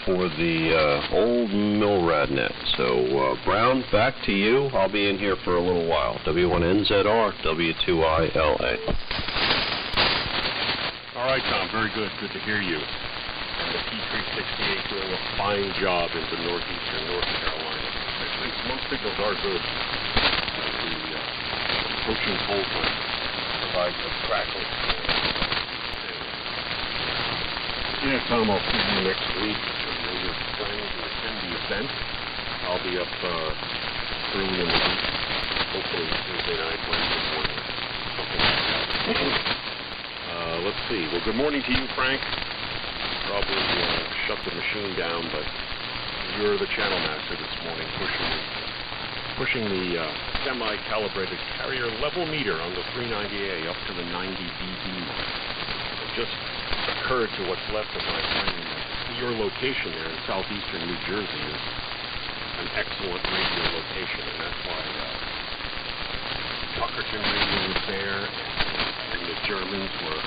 for the old MILRAD net. So, Brown, back to you. I'll be in here for a little while. W1NZR, W2ILA. All right, Tom, very good. Good to hear you. And the T368 doing a fine job into northeastern North Carolina. I think most signals are good. The approaching cold front provides some crackling. Yeah, Tom, I'll see you next week. We're planning to attend the event. I'll be up early in the week, hopefully Tuesday night, Wednesday morning, something like that. Let's see. Well, good morning to you, Frank. Probably shut the machine down, but you're the channel master this morning, pushing the semi-calibrated carrier level meter on the 390A up to the 90 dB mark. It just occurred to what's left of my brain that your location there in southeastern New Jersey is an excellent radio location, and that's why Tuckerton Radio was there, and the Germans were,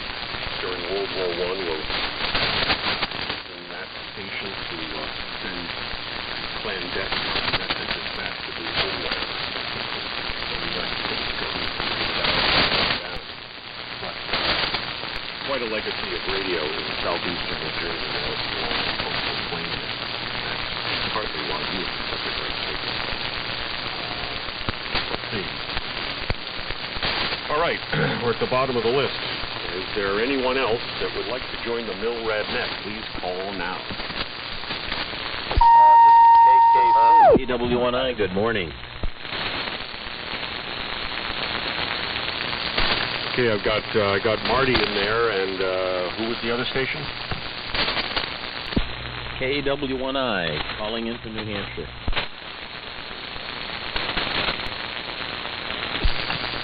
during World War I, were using that station to send clandestine messages back to the homeland. But quite a legacy of radio in southeastern New Jersey now. It's along the coastal plain. That's partly why you have such a great signal. Let's see. All right, we're at the bottom of the list. Is there anyone else that would like to join the MILRAD net? Please call now. This is KK. Good morning. Okay, I got Marty in there, and who was the other station? KW1I, calling in from New Hampshire.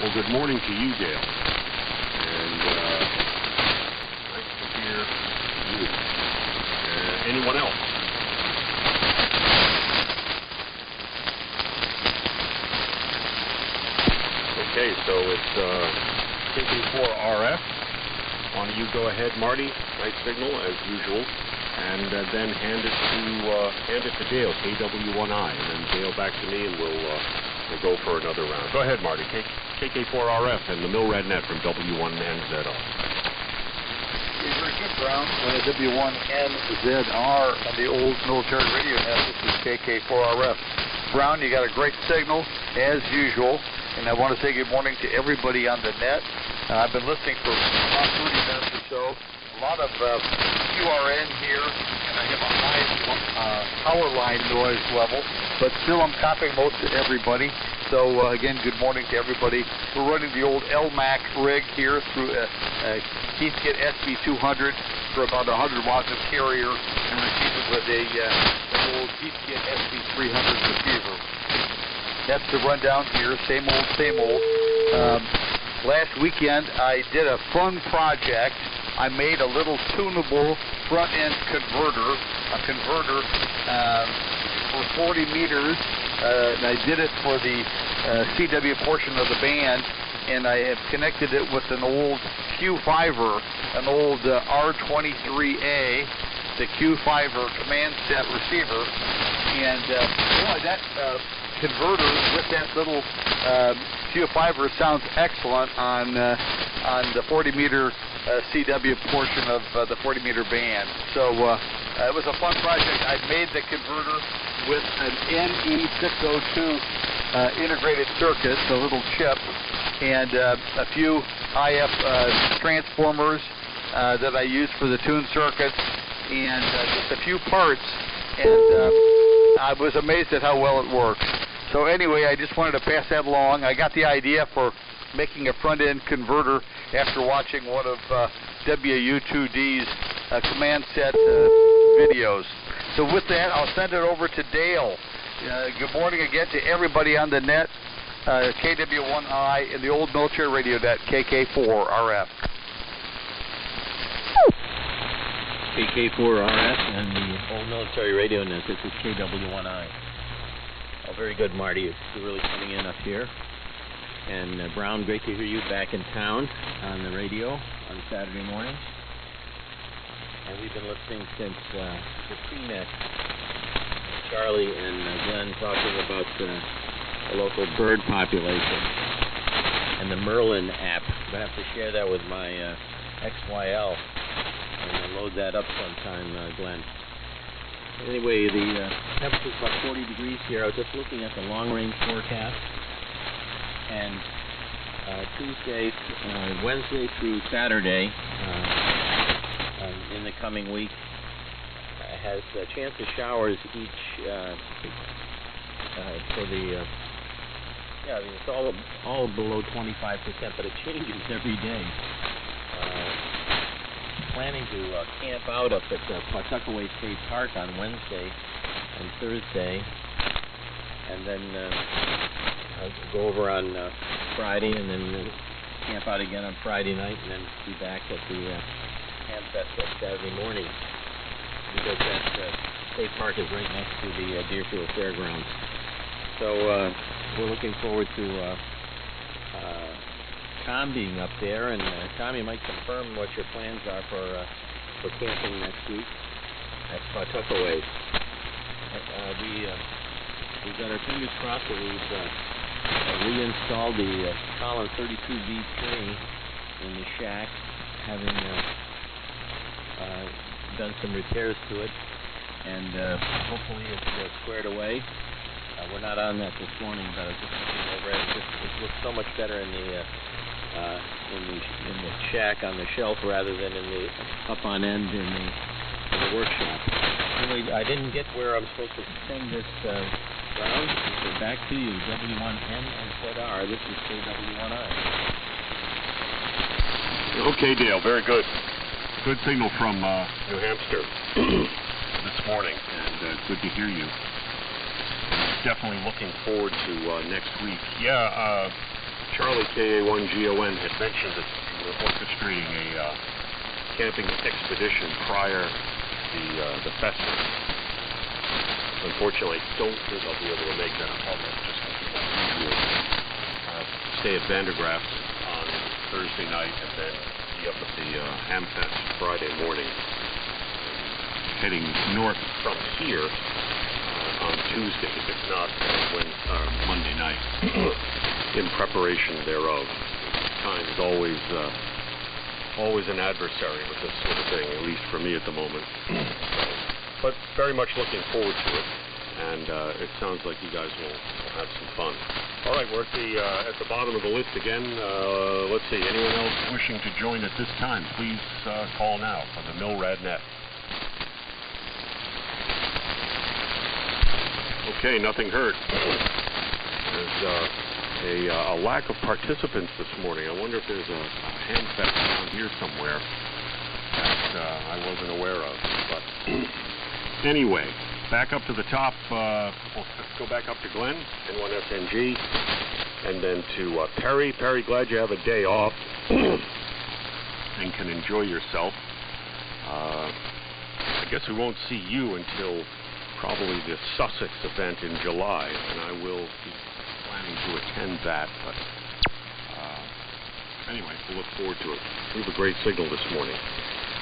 Well, good morning to you, Dale. And nice to hear you. Anyone else? Okay, so it's KK4RF. Why don't you go ahead, Marty? Nice signal, as usual. And then hand it to Dale, KW1I, and then Dale back to me, and we'll go for another round. Go ahead, Marty. KK4RF and the MILRAD net from W1NZR. Very good, Brown. W1NZR on the old military radio net. This is KK4RF. Brown, you got a great signal, as usual. And I want to say good morning to everybody on the net. I've been listening for about 30 minutes or so. A lot of QRN here, and I have a high power line noise level, but still I'm copying most of everybody. So again, good morning to everybody. We're running the old LMAC rig here through a Heathkit SB200 for about 100 watts of carrier, and received it with an old Heathkit SB300 receiver. That's the rundown here, same old, same old. Last weekend, I did a fun project I made a little tunable front-end converter, for 40 meters, and I did it for the CW portion of the band, and I have connected it with an old Q5er, an old R23A, the Q5er command set receiver, and boy, that converter with that little Q5er sounds excellent on the 40-meter CW portion of the 40-meter band. So it was a fun project. I made the converter with an NE602 integrated circuit, the little chip, and a few IF transformers that I used for the tune circuits, and just a few parts, and I was amazed at how well it works. So anyway, I just wanted to pass that along. I got the idea for making a front-end converter after watching one of WU2D's command set videos. So with that, I'll send it over to Dale. Good morning again to everybody on the net, KW1I and the old military radio net, KK4RF. KK4RF and the old military radio net. This is KW1I. Oh, very good, Marty. It's really coming in up here. And Brown, great to hear you back in town on the radio on Saturday morning. And we've been listening since the pre-net. Charlie and Glenn talking about the local bird population and the Merlin app. I have to share that with my XYL and load that up sometime, Glenn. Anyway, the temperature's about 40 degrees here. I was just looking at the long-range forecast, and Wednesday through Saturday in the coming week has a chance of showers each for the it's all below 25%, but it changes every day. Planning to camp out up at Pawtuckaway State Park on Wednesday and Thursday, and then go over on Friday, and then camp out again on Friday night, and then be back at the Hamfest on Saturday morning, because that state park is right next to the Deerfield Fairgrounds. So we're looking forward to Tom being up there, and Tom, you might confirm what your plans are for camping next week at Pawtuckaway. We've got our fingers crossed that we've reinstalled the Collins 32B3 in the shack, having done some repairs to it, and hopefully it's squared away. We're not on that this morning, but I was just looking over it. It looks so much better in the shack on the shelf rather than in the up on end in the workshop. Anyway, I didn't get where I'm supposed to send this round. So back to you, W1N and ZR. This is KW1I. Okay, Dale, very good. Good signal from New Hampshire this morning, and good to hear you. Definitely looking forward to next week. Yeah, Charlie KA1GON had mentioned that you were orchestrating a camping expedition prior to the festival. Unfortunately, I don't think I'll be able to make that. I'll just stay at Vandergraft on Thursday night and then be up at the Hamfest Friday morning. Heading north from here on Tuesday, if not Monday night, in preparation thereof. Time is always an adversary with this sort of thing, at least for me at the moment. But very much looking forward to it, and it sounds like you guys will have some fun. All right, we're at the bottom of the list again. Let's see, anyone else wishing to join at this time, please call now on the MILRAD net. Okay, nothing heard. There's a lack of participants this morning. I wonder if there's a Hamfest around here somewhere that I wasn't aware of. But anyway, back up to the top. We'll go back up to Glenn, N1SNG, and then to Perry. Perry, glad you have a day off and can enjoy yourself. I guess we won't see you until probably the Sussex event in July, and I will be planning to attend that. But anyway, we'll look forward to it. We have a great signal this morning.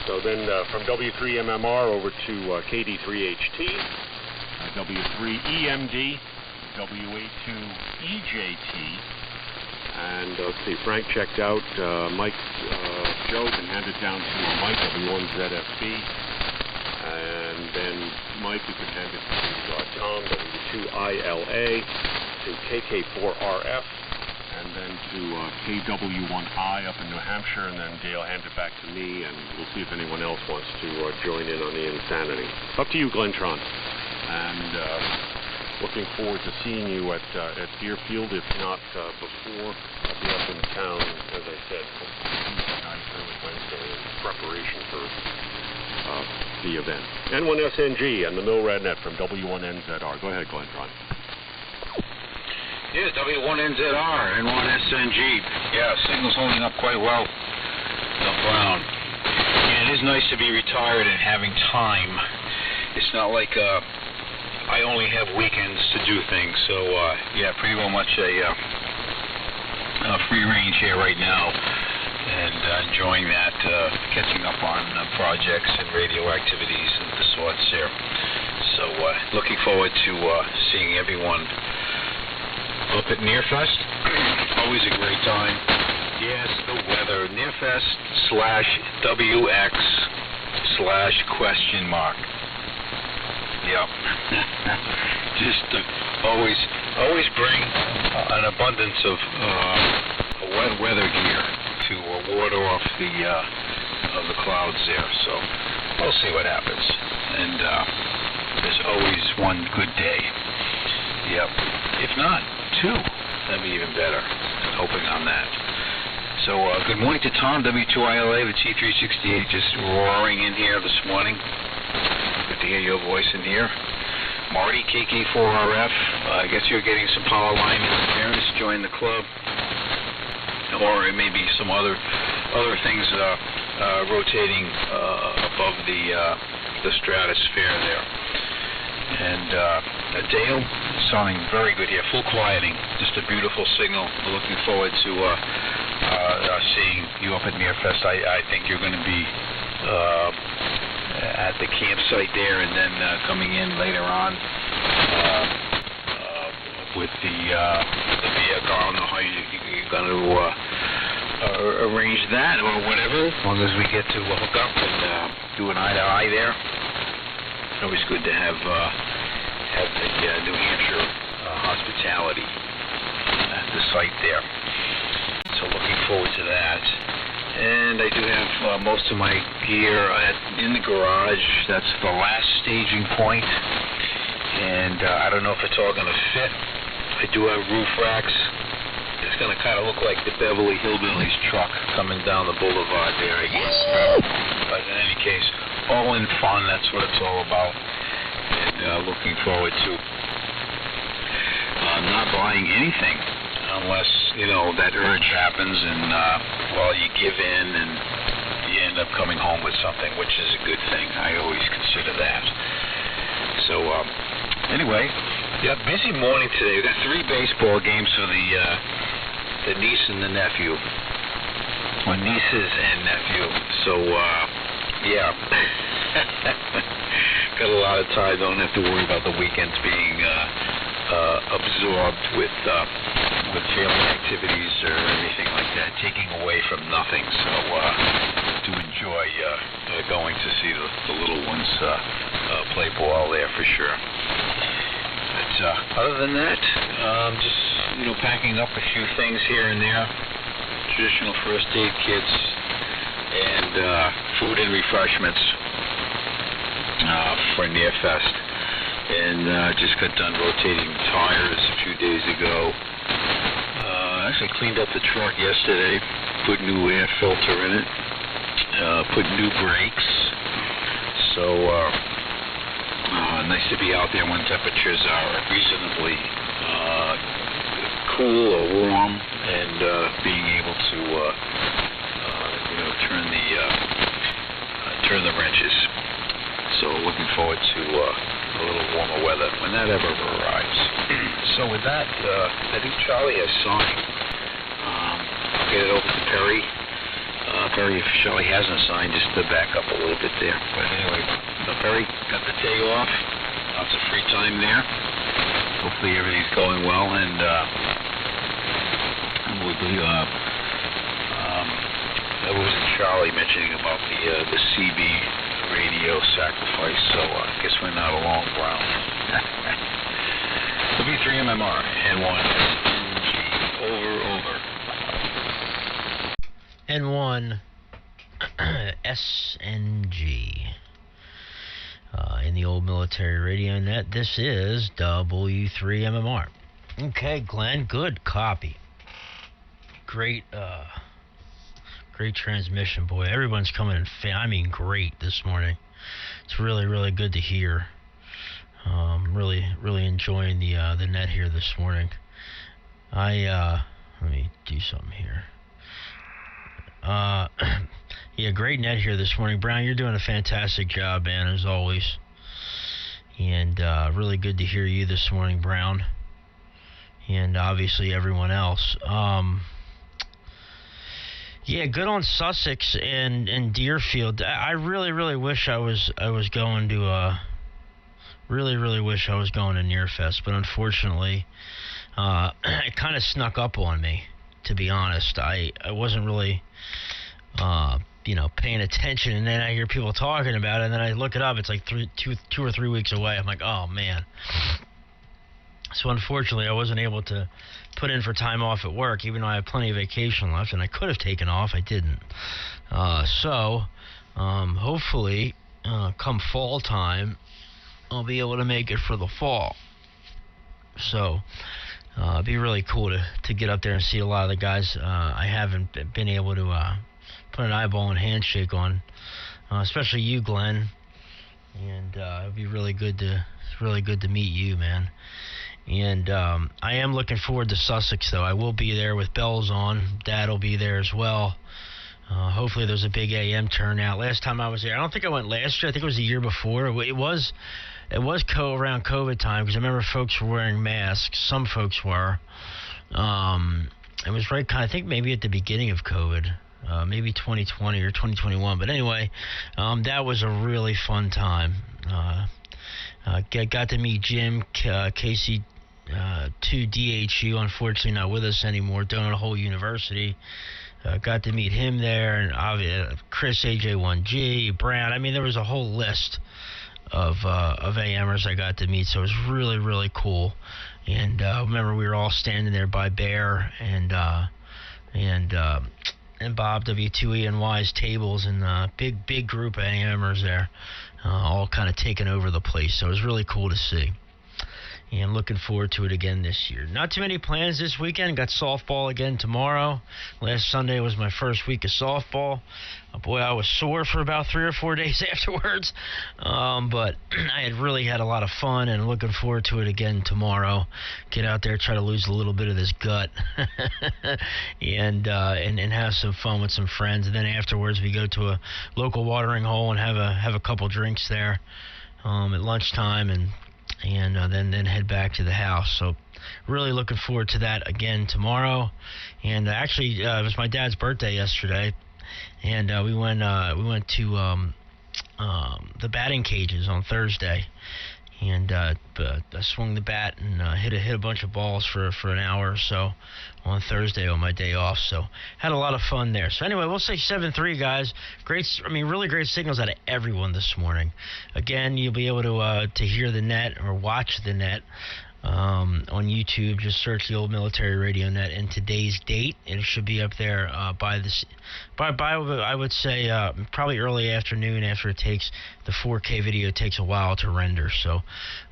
So then from W3MMR over to KD3HT, W3EMD, WA2EJT, and let's see, Frank checked out. Mike, Joe can hand it down to Mike, W1ZFB, and then Mike, you can hand it to Tom, W2ILA, to KK4RF, and then to KW1I up in New Hampshire, and then Dale hands it back to me, and we'll see if anyone else wants to join in on the insanity. Up to you, Glentron. And looking forward to seeing you at Deerfield, if not before. I'll be up in town, as I said, Tuesday night, early Wednesday, in preparation for the event. N1SNG and the Milradnet from W1NZR. Go ahead, Glentron. Yeah, W1NZR, N1SNG. Yeah, signal's holding up quite well. Up around. Yeah, it is nice to be retired and having time. It's not like I only have weekends to do things. So, yeah, pretty well much a free range here right now. And enjoying that, catching up on projects and radio activities and the sorts there. So, looking forward to seeing everyone up at Nearfest. Always a great time. Yes, the weather. Nearfest/WX/? Yep. Just always bring an abundance of wet weather gear to ward off the clouds there. So we'll see what happens. And there's always one good day. Yep. If not, two. That'd be even better. Hoping on that. So good morning to Tom, W2ILA, the T368, just roaring in here this morning. Good to hear your voice in here. Marty, KK4RF, I guess you're getting some power line interference. Join the club. Or it may be some other things rotating above the stratosphere there. And Dale, sounding very good here. Full quieting. Just a beautiful signal. We're looking forward to seeing you up at Nearfest. I think you're going to be at the campsite there, and then coming in later on with the vehicle. I don't know how you're going to arrange that or whatever, as long as we get to hook up and do an eye-to-eye there. Always good to have the New Hampshire hospitality at the site there. So looking forward to that. And I do have most of my gear in the garage. That's the last staging point. And I don't know if it's all going to fit. I do have roof racks. It's going to kind of look like the Beverly Hillbillies truck coming down the boulevard there, I guess. But in any case, all in fun. That's what it's all about. And looking forward to not buying anything unless, that urge happens and, you give in and you end up coming home with something, which is a good thing. I always consider that. So, anyway, yeah, busy morning today. We've got 3 baseball games for the niece and the nephew. Or nieces and nephew. So, yeah. Got a lot of time. Don't have to worry about the weekends being absorbed with family activities or anything like that, taking away from nothing. So to enjoy going to see the little ones play ball there for sure. But other than that, just packing up a few things here and there, traditional first aid kits and food and refreshments for Nearfest. And just got done rotating tires a few days ago. Actually cleaned up the truck yesterday, put new air filter in it, put new brakes. So nice to be out there when temperatures are reasonably cool or warm, and being able to turn the wrenches. So looking forward to a little warmer weather when that ever arrives. So with that, I think Charlie has signed. I'll get it over to Perry. Perry, if Charlie hasn't signed, just to back up a little bit there. But anyway, Perry got the day off. Lots of free time there. Hopefully everything's going well, and we'll be, that was Charlie mentioning about the CB radio sacrifice, so I guess we're not alone, Brown. W3MMR, N1 over. N1 SNG. In the old military radio net, this is W3MMR. Okay, Glenn, good copy. Great transmission, boy. Everyone's coming in, great this morning. It's really, really good to hear. Really enjoying the net here this morning. Let me do something here. Yeah, great net here this morning. Brown, you're doing a fantastic job, man, as always. And really good to hear you this morning, Brown. And obviously everyone else. Yeah, good on Sussex and Deerfield. I really wish I was going to really wish I was going to Nearfest, but unfortunately it kind of snuck up on me, to be honest. I wasn't really paying attention, and then I hear people talking about it, and then I look it up. It's like 2 or 3 weeks away. I'm like, oh man. So unfortunately, I wasn't able to put in for time off at work, even though I had plenty of vacation left, and I could have taken off. I didn't. So hopefully, come fall time, I'll be able to make it for the fall. So it'd be really cool to get up there and see a lot of the guys I haven't been able to put an eyeball and handshake on, especially you, Glenn. And it'd be really good to meet you, man. And I am looking forward to Sussex, though. I will be there with bells on. Dad will be there as well. Hopefully there's a big AM turnout. Last time I was there, I don't think I went last year. I think it was the year before. It was around COVID time, because I remember folks were wearing masks. Some folks were. It was right I think maybe at the beginning of COVID. Maybe 2020 or 2021. But anyway, that was a really fun time. Got to meet Jim, Casey, 2DHU, unfortunately not with us anymore, Donut Hole University. Got to meet him there, and Chris, AJ1G, Brown. There was a whole list of AMers I got to meet, so it was really, really cool. And remember, we were all standing there by Bear and Bob W2ENY's tables, and big group of AMers there, all kind of taking over the place. So it was really cool to see. And looking forward to it again this year. Not too many plans this weekend. Got softball again tomorrow. Last Sunday was my first week of softball. Boy, I was sore for about 3 or 4 days afterwards. But I had really had a lot of fun, and looking forward to it again tomorrow. Get out there, try to lose a little bit of this gut, and have some fun with some friends. And then afterwards, we go to a local watering hole and have a couple drinks there at lunchtime, and then head back to the house. So really looking forward to that again tomorrow. And actually, it was my dad's birthday yesterday, and we went to the batting cages on Thursday, and I swung the bat and hit a bunch of balls for an hour or so on Thursday on my day off. So had a lot of fun there. So anyway, we'll say 7-3, guys. Great, really great signals out of everyone this morning. Again, you'll be able to hear the net or watch the net on YouTube. Just search the old military radio net and today's date. It should be up there by I would say probably early afternoon, after it takes the 4K video takes a while to render, so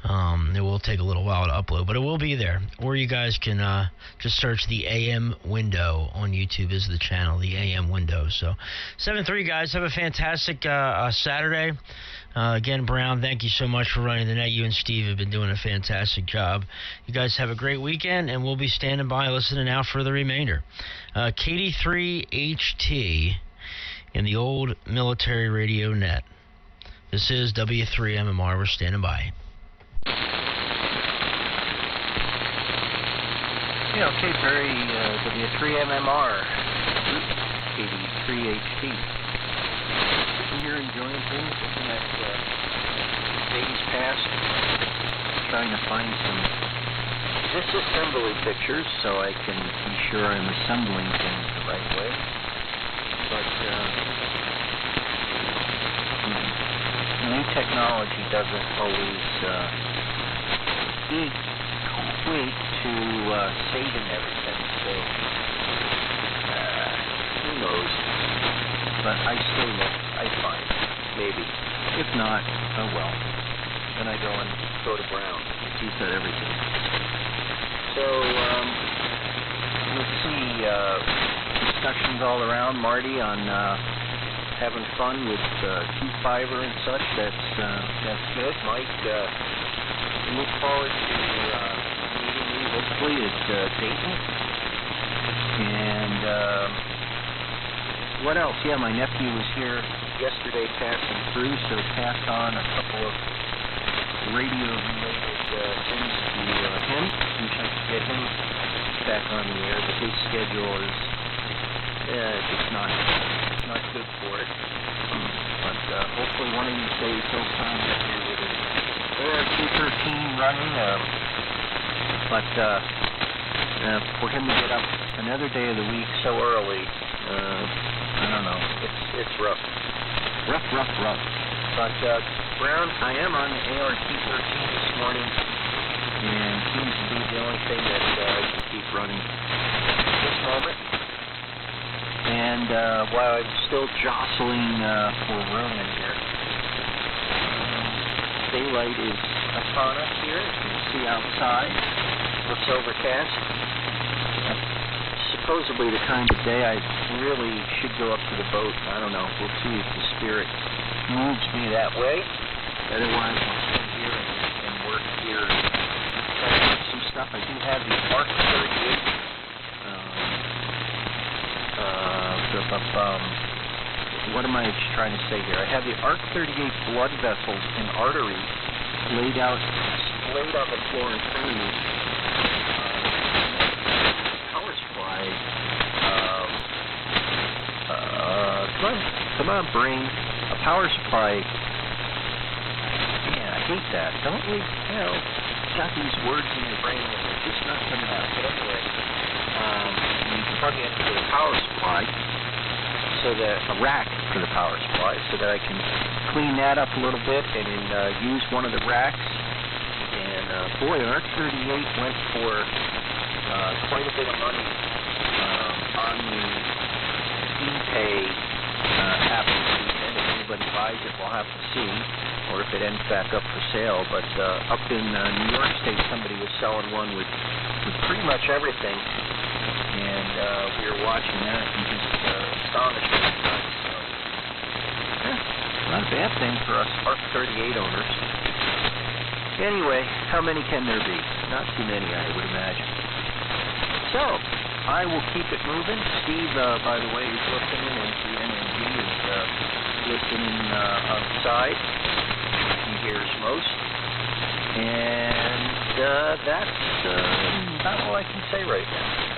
it will take a little while to upload, but it will be there. Or you guys can just search the AM window on YouTube is the channel, the AM window. So 7-3, guys. Have a fantastic Saturday. Again, Brown, thank you so much for running the net. You and Steve have been doing a fantastic job. You guys have a great weekend, and we'll be standing by listening out for the remainder. KD3HT in the old military radio net. This is W3MMR. We're standing by. Yeah, okay, Perry, W3MMR, 83HT. Sitting here enjoying things, looking at days past, trying to find some disassembly pictures so I can be sure I'm assembling things the right way. But new technology doesn't always equate to saving everything, so who knows? But I still look, I find, maybe. If not, oh well. Then I go and go to Brown. He's got everything. So, let's see, discussions all around, Marty, on having fun with Q-Fiber and such. That's good. Mike, look forward to meeting you hopefully at Dayton. And what else? Yeah, my nephew was here yesterday passing through, so passed on a couple of radio-related things to him. Wish I could get him back on the air, but his schedule is just not good for it. But hopefully one of these days he'll sign up here with his AR-213 running. But for him to get up another day of the week so early, I don't know. It's rough. Rough. But Brown, I am on the AR-213 this morning, and seems to be the only thing that I can keep running at this moment. And while I'm still jostling for room in here, daylight is upon us here. As you can see outside, looks overcast. Supposedly the kind of day I really should go up to the boat. I don't know. We'll see if the spirit moves me that way. Otherwise, I'll sit here and work here. Some stuff. I do have the ARC 38. What am I trying to say here? I have the ARC 38 blood vessels and arteries laid out, splayed on the floor in front of me. Power supply. Come on, brain. A power supply. Yeah, I hate that. Don't we? You know, got these words in your brain that are just not coming out. But anyway, you can plug it into the power supply, so that a rack for the power supply, so that I can clean that up a little bit and then use one of the racks. And boy, the ARC 38 went for quite a bit of money on the ePay app this weekend. If anybody buys it, we'll have to see, or if it ends back up for sale. But up in New York State, somebody was selling one with pretty much everything, and we were watching that and just astonished. So, not a bad thing for us ARC 38 owners. Anyway, how many can there be? Not too many, I would imagine. So, I will keep it moving. Steve, by the way, is listening, and GNNG is listening outside. He hears most. And that's about all I can say right now.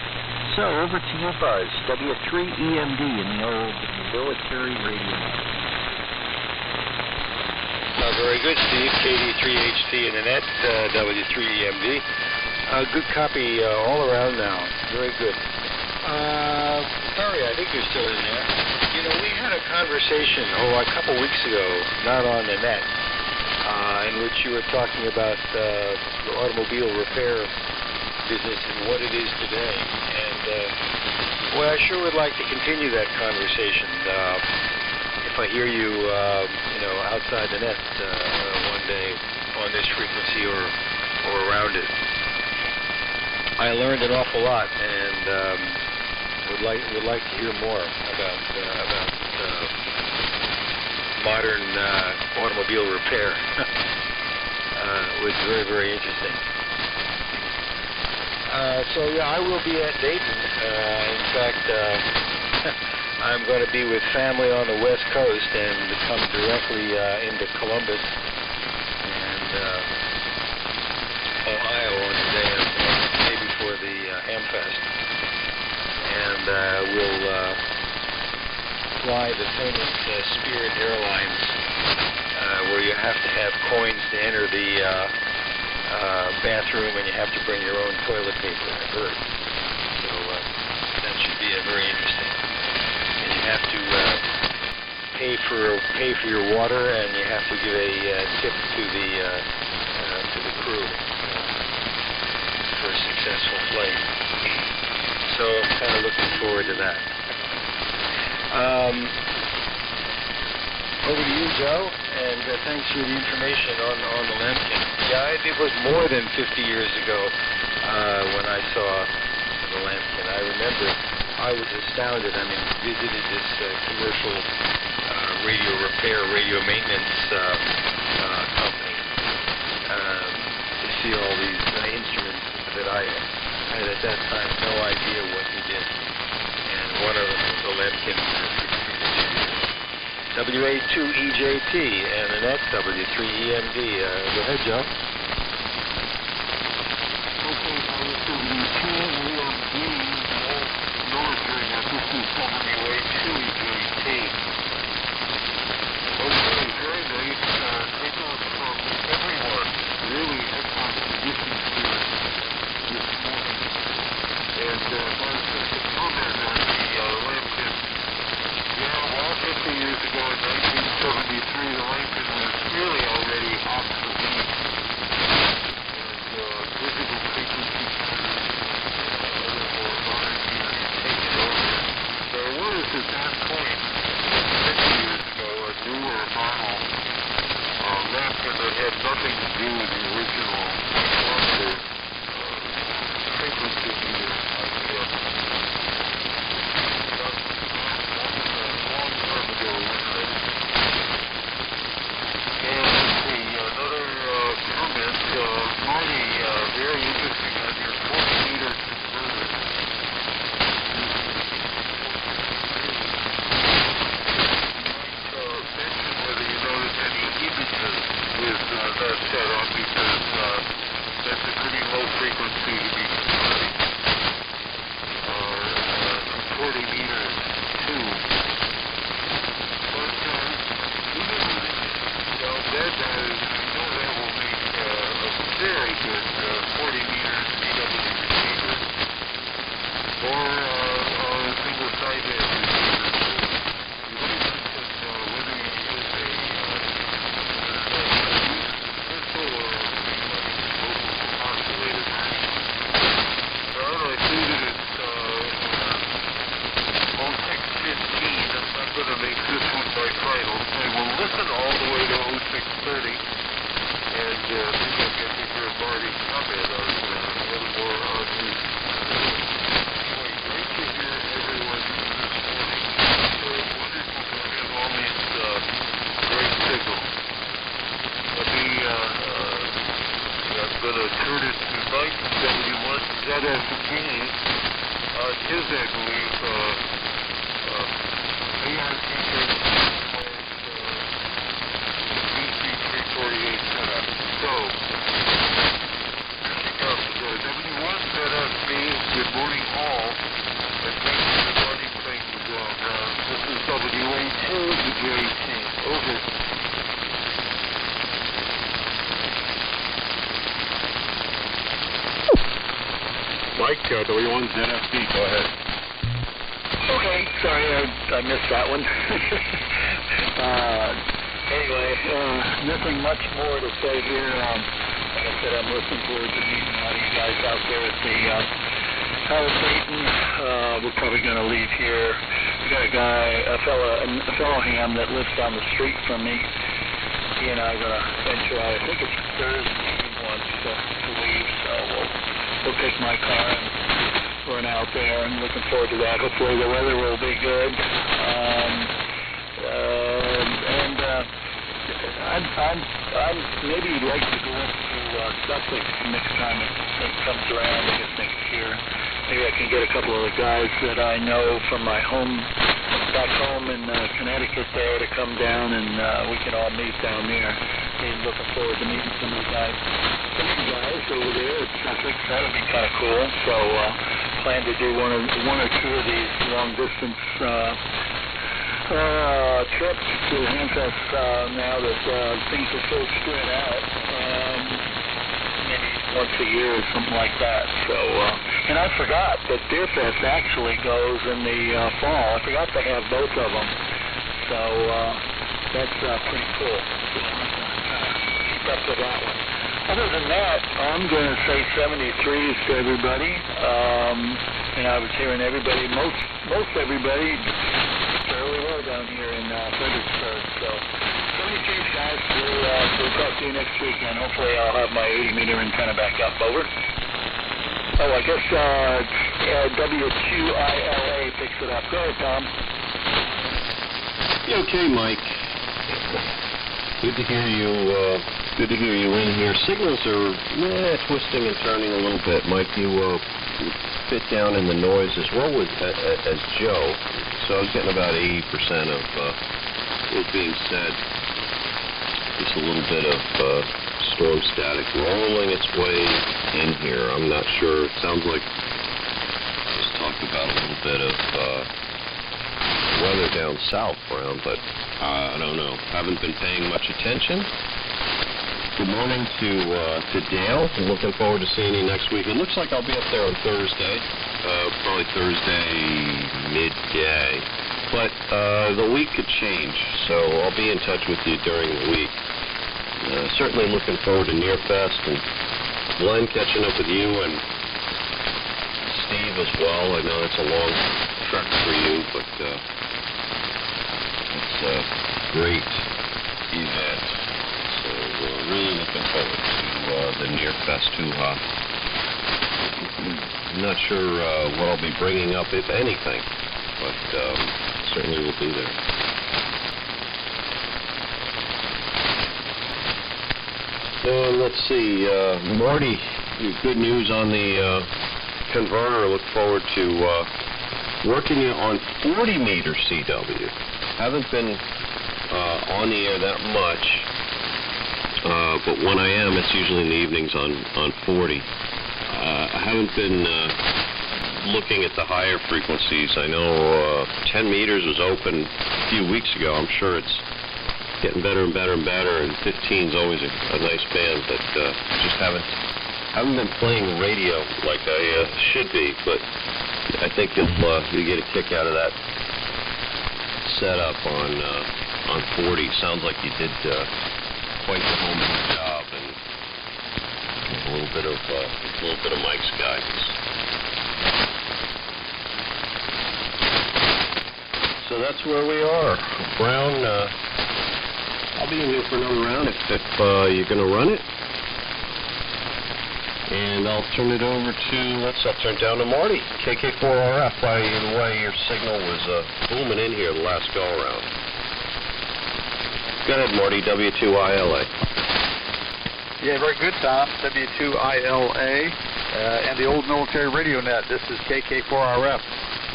So, over to you, Buzz. W3EMD in the old military radio. Very good, Steve. KD3HT in the net, W3EMD. Good copy all around now. Very good. Sorry, I think you're still in there. You know, we had a conversation, a couple weeks ago, not on the net, in which you were talking about the automobile repair business and what it is today. And, well, I sure would like to continue that conversation. If I hear you, outside the net one day on this frequency or around it. I learned an awful lot, and would like to hear more about modern automobile repair. It was very, very interesting. So yeah, I will be at Dayton. In fact, I'm going to be with family on the West Coast and come directly into Columbus and Ohio on the day before the Hamfest. And we'll fly the famous Spirit Airlines, where you have to have coins to enter the bathroom, and you have to bring your own toilet paper, I've heard. So that should be very interesting. And you have to pay for your water, and you have to give a tip to the crew for a successful flight. So I'm kind of looking forward to that. Over to you, Joe, and thanks for the information on the Lemkin. Yeah, it was more than 50 years ago when I saw the Lemkin. I remember I was astounded. I mean, visited this commercial radio repair, radio maintenance company to see all these instruments that I had at that time no idea what he did. And one of them was the Lemkin WA2EJT and the next W3EMD. Go ahead, Joe. Okay, WA2EMD, military, now this is WA2EJT. Okay, very nice. Take off from everyone. Really excellent conditions here this morning. And I was just a comment on the Lemkin. Yeah, well, 50 years ago in 1973, the Lemkin was really already obsolete. And visible frequency patterns and other more modern gear had taken over. There was, at that point, 50 years ago, a newer model Lemkin that had nothing to do with the original frequency meter idea. Marty, very interesting on your 40-meter converter. You might mention whether you notice any images with that set on, because that's a pretty low frequency to be converting 40 meters to. But even with that very good 40-meter CW receiver, or a single-side receiver. You might mention whether you use a pistol or a mobile oscillator version. Well, I see that it's 0615. I'm not going to make this one my final. I will listen all the way to 0630. And maybe I can hear Marty comment on a little more on his. Anyway, great to hear everyone this morning. So wonderful to have all these great signals. Let me, I'm going to turn it to 1971 ZSG on his, I believe, ARC setup. So, finishing up the W1 ZSB, good morning all, and thanks for running things down. This is WA2EJT. Over. Mike, W1 ZSB, go ahead. Okay, sorry, I missed that one. Anyway, nothing much more to say here. Like I said, I'm looking forward to meeting all you guys out there at the Palisade. We're probably going to leave here. We got a fellow ham that lives down the street from me. He and I are going to venture out. I think it's Thursday he wants to leave, so we'll take my car and run out there. And looking forward to that. Hopefully the weather will be good. I'd maybe like to go up to Sussex next time it comes around. I guess next year. Maybe I can get a couple of the guys that I know from my home back home in Connecticut there to come down and we can all meet down there. And looking forward to meeting some of the guys over there at Sussex. That'll be kind of cool. So plan to do one or two of these long distance trips to Handfest now that things are so spread out. Maybe once a year or something like that. So, and I forgot that Beerfest actually goes in the fall. I forgot to have both of them. So that's pretty cool. Keep up with that one. Other than that, I'm going to say 73s to everybody. And I was hearing everybody, most everybody, fairly well down here in Fredericksburg. So 73s, guys. We'll talk to you next weekend. Hopefully I'll have my 80-meter antenna back up. Over. Oh, I guess WQILA picks it up. Go ahead, Tom. Okay, Mike. Good to hear you. Good to hear you in here. Signals are twisting and turning a little bit. Mike, you fit down in the noise as well as Joe. So I was getting about 80% of what was being said. Just a little bit of storm static rolling its way in here. I'm not sure. It sounds like just talked about a little bit of weather down south, Brown, but I don't know. Haven't been paying much attention. Good morning to Dale. I'm looking forward to seeing you next week. It looks like I'll be up there on Thursday, probably Thursday midday. But the week could change, so I'll be in touch with you during the week. Certainly looking forward to Nearfest and Glenn catching up with you and Steve as well. I know it's a long trek for you, but it's a great event. So we're really looking forward to the Nearfest hoo-ha. I'm not sure what I'll be bringing up, if anything, but certainly will be there. Let's see, Marty, good news on the converter. Look forward to working you on 40-meter CW. Haven't been on the air that much, but when I am, it's usually in the evenings on 40. I haven't been looking at the higher frequencies. I know 10 meters was open a few weeks ago. I'm sure it's getting better and better and better, and 15 is always a nice band, but just haven't been playing radio like I should be. But I think you'll get a kick out of that setup on 40. Sounds like you did quite the home job, and a little bit of Mike's guidance. So that's where we are, Brown. I'll be in here for another round if you're going to run it. And I'll turn it over to, I'll turn down to Marty, KK4RF. By the way, your signal was booming in here the last go-around. Go ahead, Marty, W2ILA. Yeah, very good, Tom. W2ILA and the old military radio net. This is KK4RF.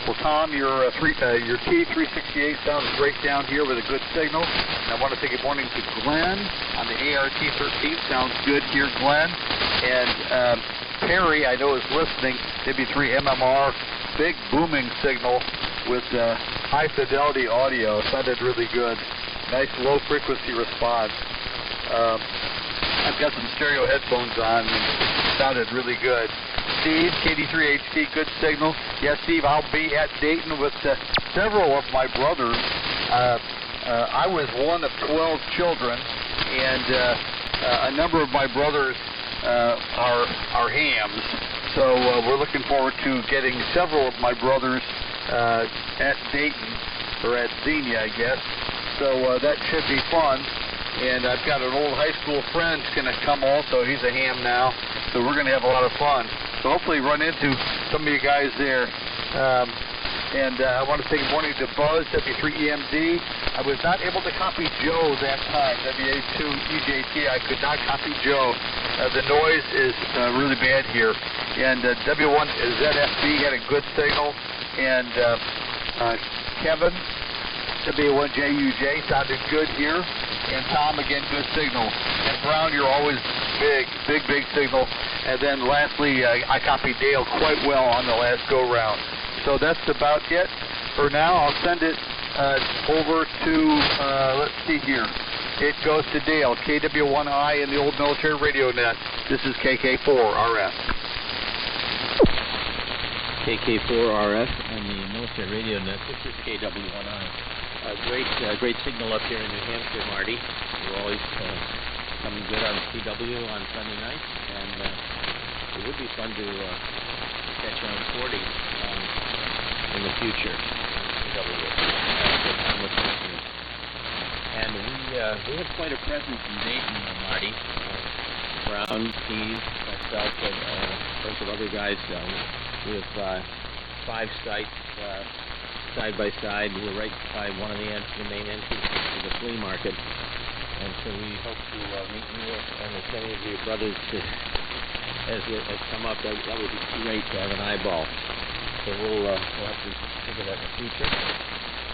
Well, Tom, your T368 sounds great down here with a good signal. And I want to say good morning to Glenn on the ART13. Sounds good here, Glenn. And Perry, I know, is listening. W3 MMR, big booming signal with high fidelity audio. Sounded really good. Nice low frequency response. I've got some stereo headphones on. And sounded really good. Steve, KD3HD, good signal. Yes, Steve, I'll be at Dayton with several of my brothers. I was one of 12 children, and a number of my brothers are hams. So we're looking forward to getting several of my brothers at Dayton, or at Xenia, I guess. So that should be fun. And I've got an old high school friend who's going to come also. He's a ham now. So we're going to have a lot of fun. So hopefully run into some of you guys there. And I want to say good morning to Buzz, W3EMD. I was not able to copy Joe that time, WA2EJT. I could not copy Joe. The noise is really bad here. And W1ZFB had a good signal. And Kevin SW1JUJ sounded good here. And Tom, again, good signal. And Brown, you're always big signal. And then lastly, I copied Dale quite well on the last go-round. So that's about it for now. I'll send it over to, let's see here. It goes to Dale, KW1I in the old military radio net. This is KK4RF. KK4RF on the military radio net. This is KW1I. Great signal up here in New Hampshire, Marty. We're always coming good on CW on Sunday nights, and it would be fun to catch on 40 in the future on CW. And we have quite a presence in Dayton, Marty. Brown, Steve, myself, and a bunch of other guys. We have 5 sites side by side. We're right by one of the main entrances to the flea market. And so we hope to meet you and as many of your brothers as come up. That would be great to have an eyeball. So we'll have to think of that in the future.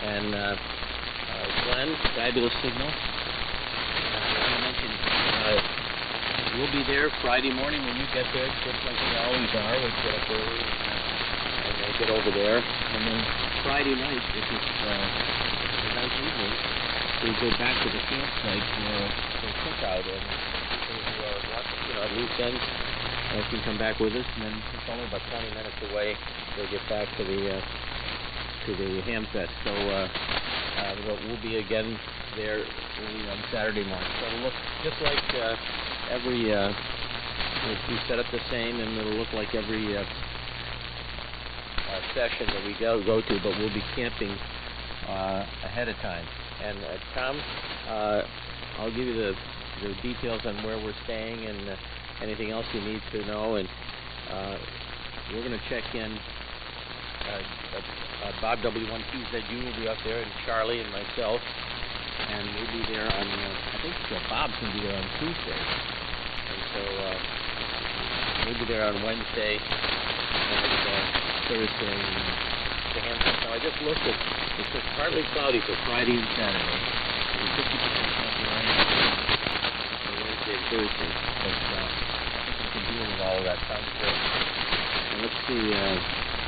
And Glenn, fabulous signal. I want to mention we'll be there Friday morning when you get there, just like we always are. We'll get up early and get over there. And then Friday night, which is a nice evening, we'll go back to the campsite for a cookout. And people who are watching, at weekends can come back with us. And then it's only about 20 minutes away. We'll get back to the Hamfest. So we'll be again there on Saturday morning. So it'll look just like every. We'll be set up the same, and it'll look like every session that we go to, but we'll be camping ahead of time. And Tom, I'll give you the details on where we're staying and anything else you need to know. And we're going to check in. Bob W1TZU will be up there, and Charlie and myself, and we'll be there on. I think Bob's going to be there on Tuesday, and so we'll be there on Wednesday and Thursday in the Hamptons. Now I just looked at it's partly cloudy for Friday and Saturday. There's 50% chance of rain for Wednesday and Thursday. But I think we can deal with all of that. Sounds good. And let's see.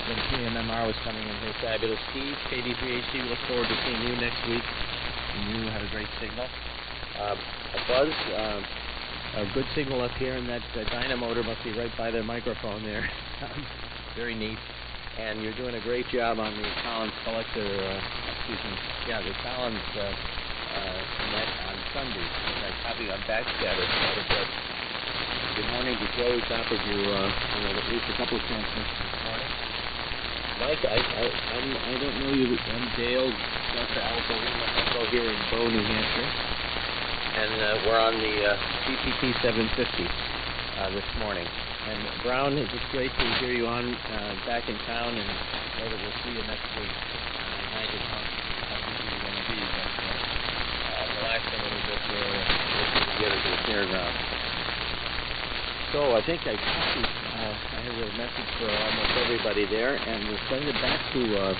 When PMMR was coming in here, fabulous. Steve, KD3HD, we look forward to seeing you next week. And you had a great signal. Buzz, a good signal up here, and that dynamotor must be right by the microphone there. Very neat. And you're doing a great job on the Collins collector, the Collins net on Sunday. I copy on backscatter. Good morning to Joe. He offered you at least a couple of transmissions this morning. Mike, I don't know you. I'm Dale, Delta Alpha Lima Echo here in Bow, New Hampshire, and we're on the CPT 750 this morning. And Brown, it's great to hear you on back in town, and know that we'll see you next week. I imagine how busy you're going to be, but relax a little bit there and get into the fairground. So I think I have a message for almost everybody there, and we'll send it back to a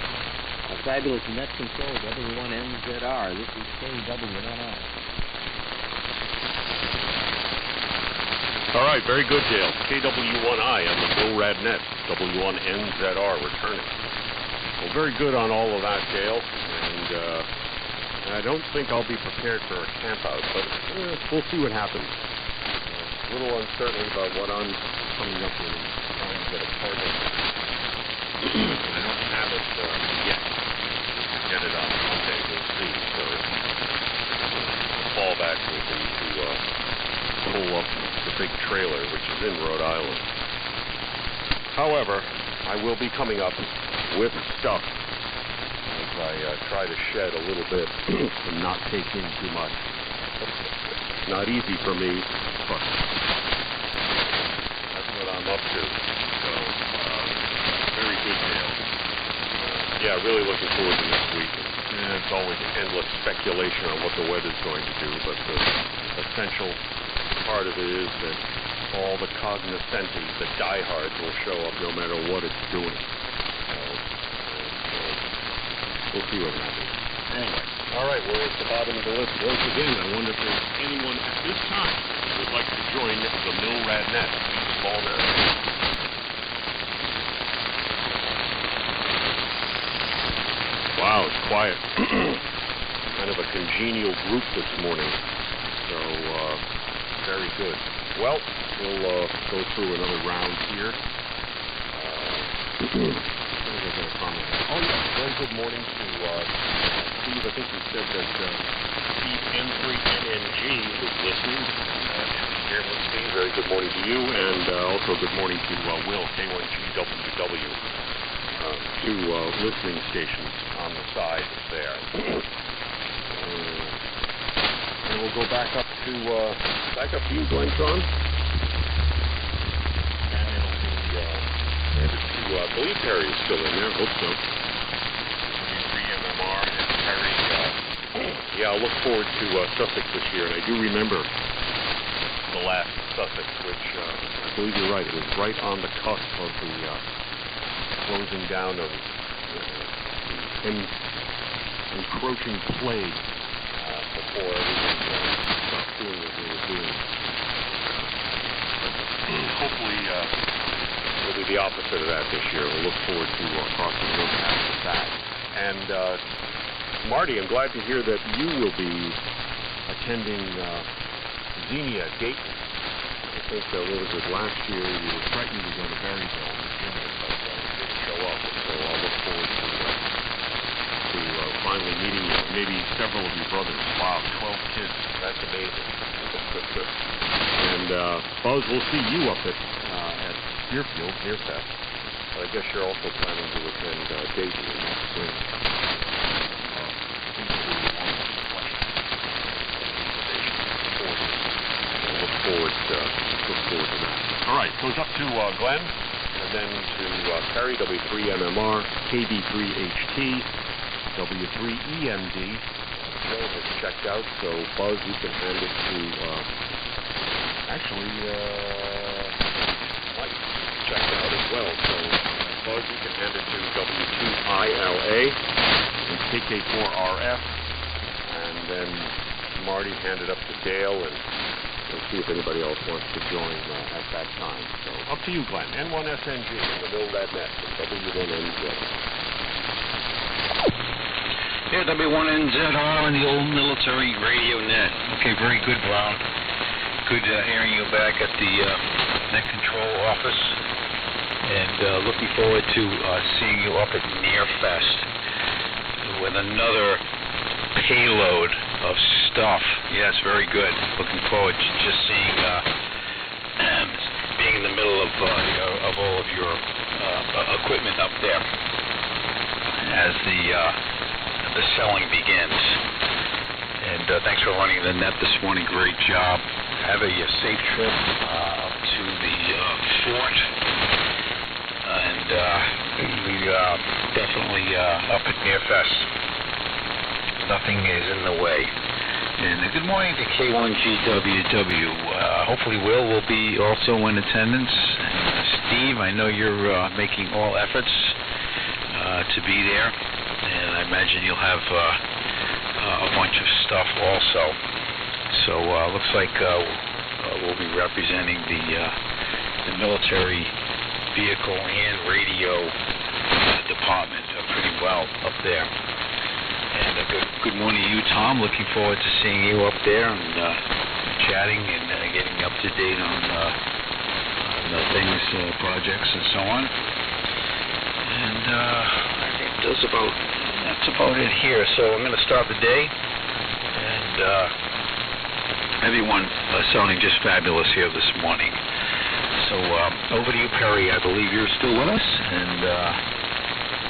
fabulous net control, W1NZR. This is KW1I. All right, very good, Dale. KW1I on the NORAD net, W1NZR returning. Well, very good on all of that, Dale. And I don't think I'll be prepared for a camp out, but we'll see what happens. A little uncertain about what I'm coming up with and trying to get a target. I don't have it yet. To get it on Monday, we'll see. So the fallback will be to pull up the big trailer, which is in Rhode Island. However, I will be coming up with stuff as I try to shed a little bit and not take in too much. Not easy for me, but that's what I'm up to. So, very good deal. Yeah, really looking forward to next week. And it's always endless speculation on what the weather's going to do, but the essential part of it is that all the cognoscenti, the diehards, will show up no matter what it's doing. So we'll see what happens. Anyway. All right, we're at the bottom of the list once again. I wonder if there's anyone at this time who would like to join the Milradnet Baseball Narrative. Wow, it's quiet. Kind of a congenial group this morning. So, very good. Well, we'll go through another round here. What was I going to comment? Oh, yeah, very good morning to Steve. I think you said that Steve N3NNG was listening. Here, Steve, very good morning to you. And also good morning to Will, K1GWW. Two listening stations on the side there. And we'll go back up to you, Glenn. And it'll be I believe Perry is still in there. Hope so. MMR and Perry. Yeah, I'll look forward to Sussex this year, and I do remember the last Sussex, which I believe you're right. It was right on the cusp of the closing down of the encroaching plague before everyone stopped doing what they were doing. But hopefully it'll be the opposite of that this year. We'll look forward to crossing the path with that. And Marty, I'm glad to hear that you will be attending Xenia Dayton. I think a little bit last year you were frightened to go to Berryville, Virginia, but you didn't show up. So I'll look forward to finally meeting you. Maybe several of your brothers. Wow, 12 kids. That's amazing. And Buzz, we'll see you up at Deerfield, Deerfest. But I guess you're also planning to attend Dayton in the spring. Look forward to that. All right, goes up to Glenn, and then to Perry, W3MMR, KB3HT, W3EMD. Joe has checked out, so Buzz, you can hand it to, Mike checked out as well. So Buzz, you can hand it to W2ILA and KK4RF, and then Marty hand it up to Dale, and we'll see if anybody else wants to join at that time. So up to you, Glenn. N1SNG in the Milradnet from W1NZ. Yeah, W1NZR on the old military radio net. Okay, very good, Brown. Good hearing you back at the net control office. And looking forward to seeing you up at Nearfest with another payload of stuff. Yes, very good. Looking forward to just seeing, being in the middle of all of your equipment up there as the selling begins. And thanks for running the net this morning. Great job. Have a safe trip up to the fort. And we definitely up at Nearfest. Nothing is in the way. And good morning to K1GWW. Hopefully Will be also in attendance. And Steve, I know you're making all efforts to be there. And I imagine you'll have a bunch of stuff also. So looks like we'll be representing the military vehicle and radio department pretty well up there. And good morning to you, Tom. Looking forward to seeing you up there and chatting and getting up to date on things, projects, and so on. And I think that's about it here. So I'm going to start the day, and everyone sounding just fabulous here this morning. So over to you, Perry. I believe you're still with us, and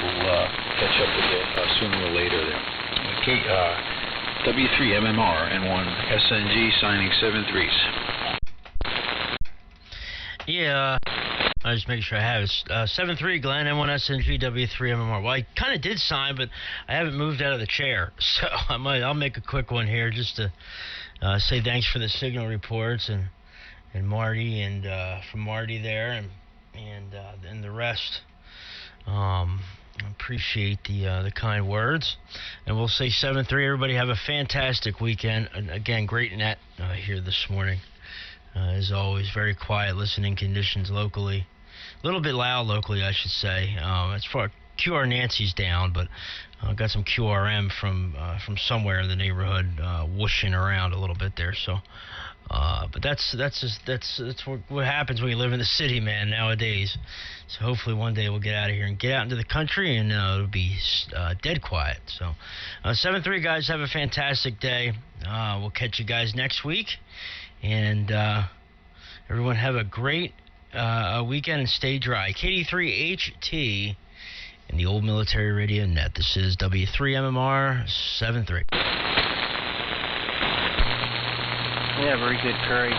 we'll catch up with you sooner or later there. Okay, W3MMR N1 SNG signing 7-3s. Yeah, I'll just make sure I have it. 7-3 Glenn, N1 SNG, W3MMR. Well, I kind of did sign, but I haven't moved out of the chair, so I'll make a quick one here just to say thanks for the signal reports and Marty and from Marty there and the rest. Appreciate the kind words. And we'll say 7-3. Everybody have a fantastic weekend. And again, great net here this morning. As always, very quiet listening conditions locally. A little bit loud locally, I should say. As far QR Nancy's down, but got some QRM from somewhere in the neighborhood whooshing around a little bit there. So, but that's what happens when you live in the city, man, nowadays. So hopefully one day we'll get out of here and get out into the country, and it'll be dead quiet. So, 7-3, guys, have a fantastic day. We'll catch you guys next week, and everyone have a great weekend and stay dry. KD3HT in the Old Military Radio Net. This is W3MMR 7-3. Yeah, very good, Curry.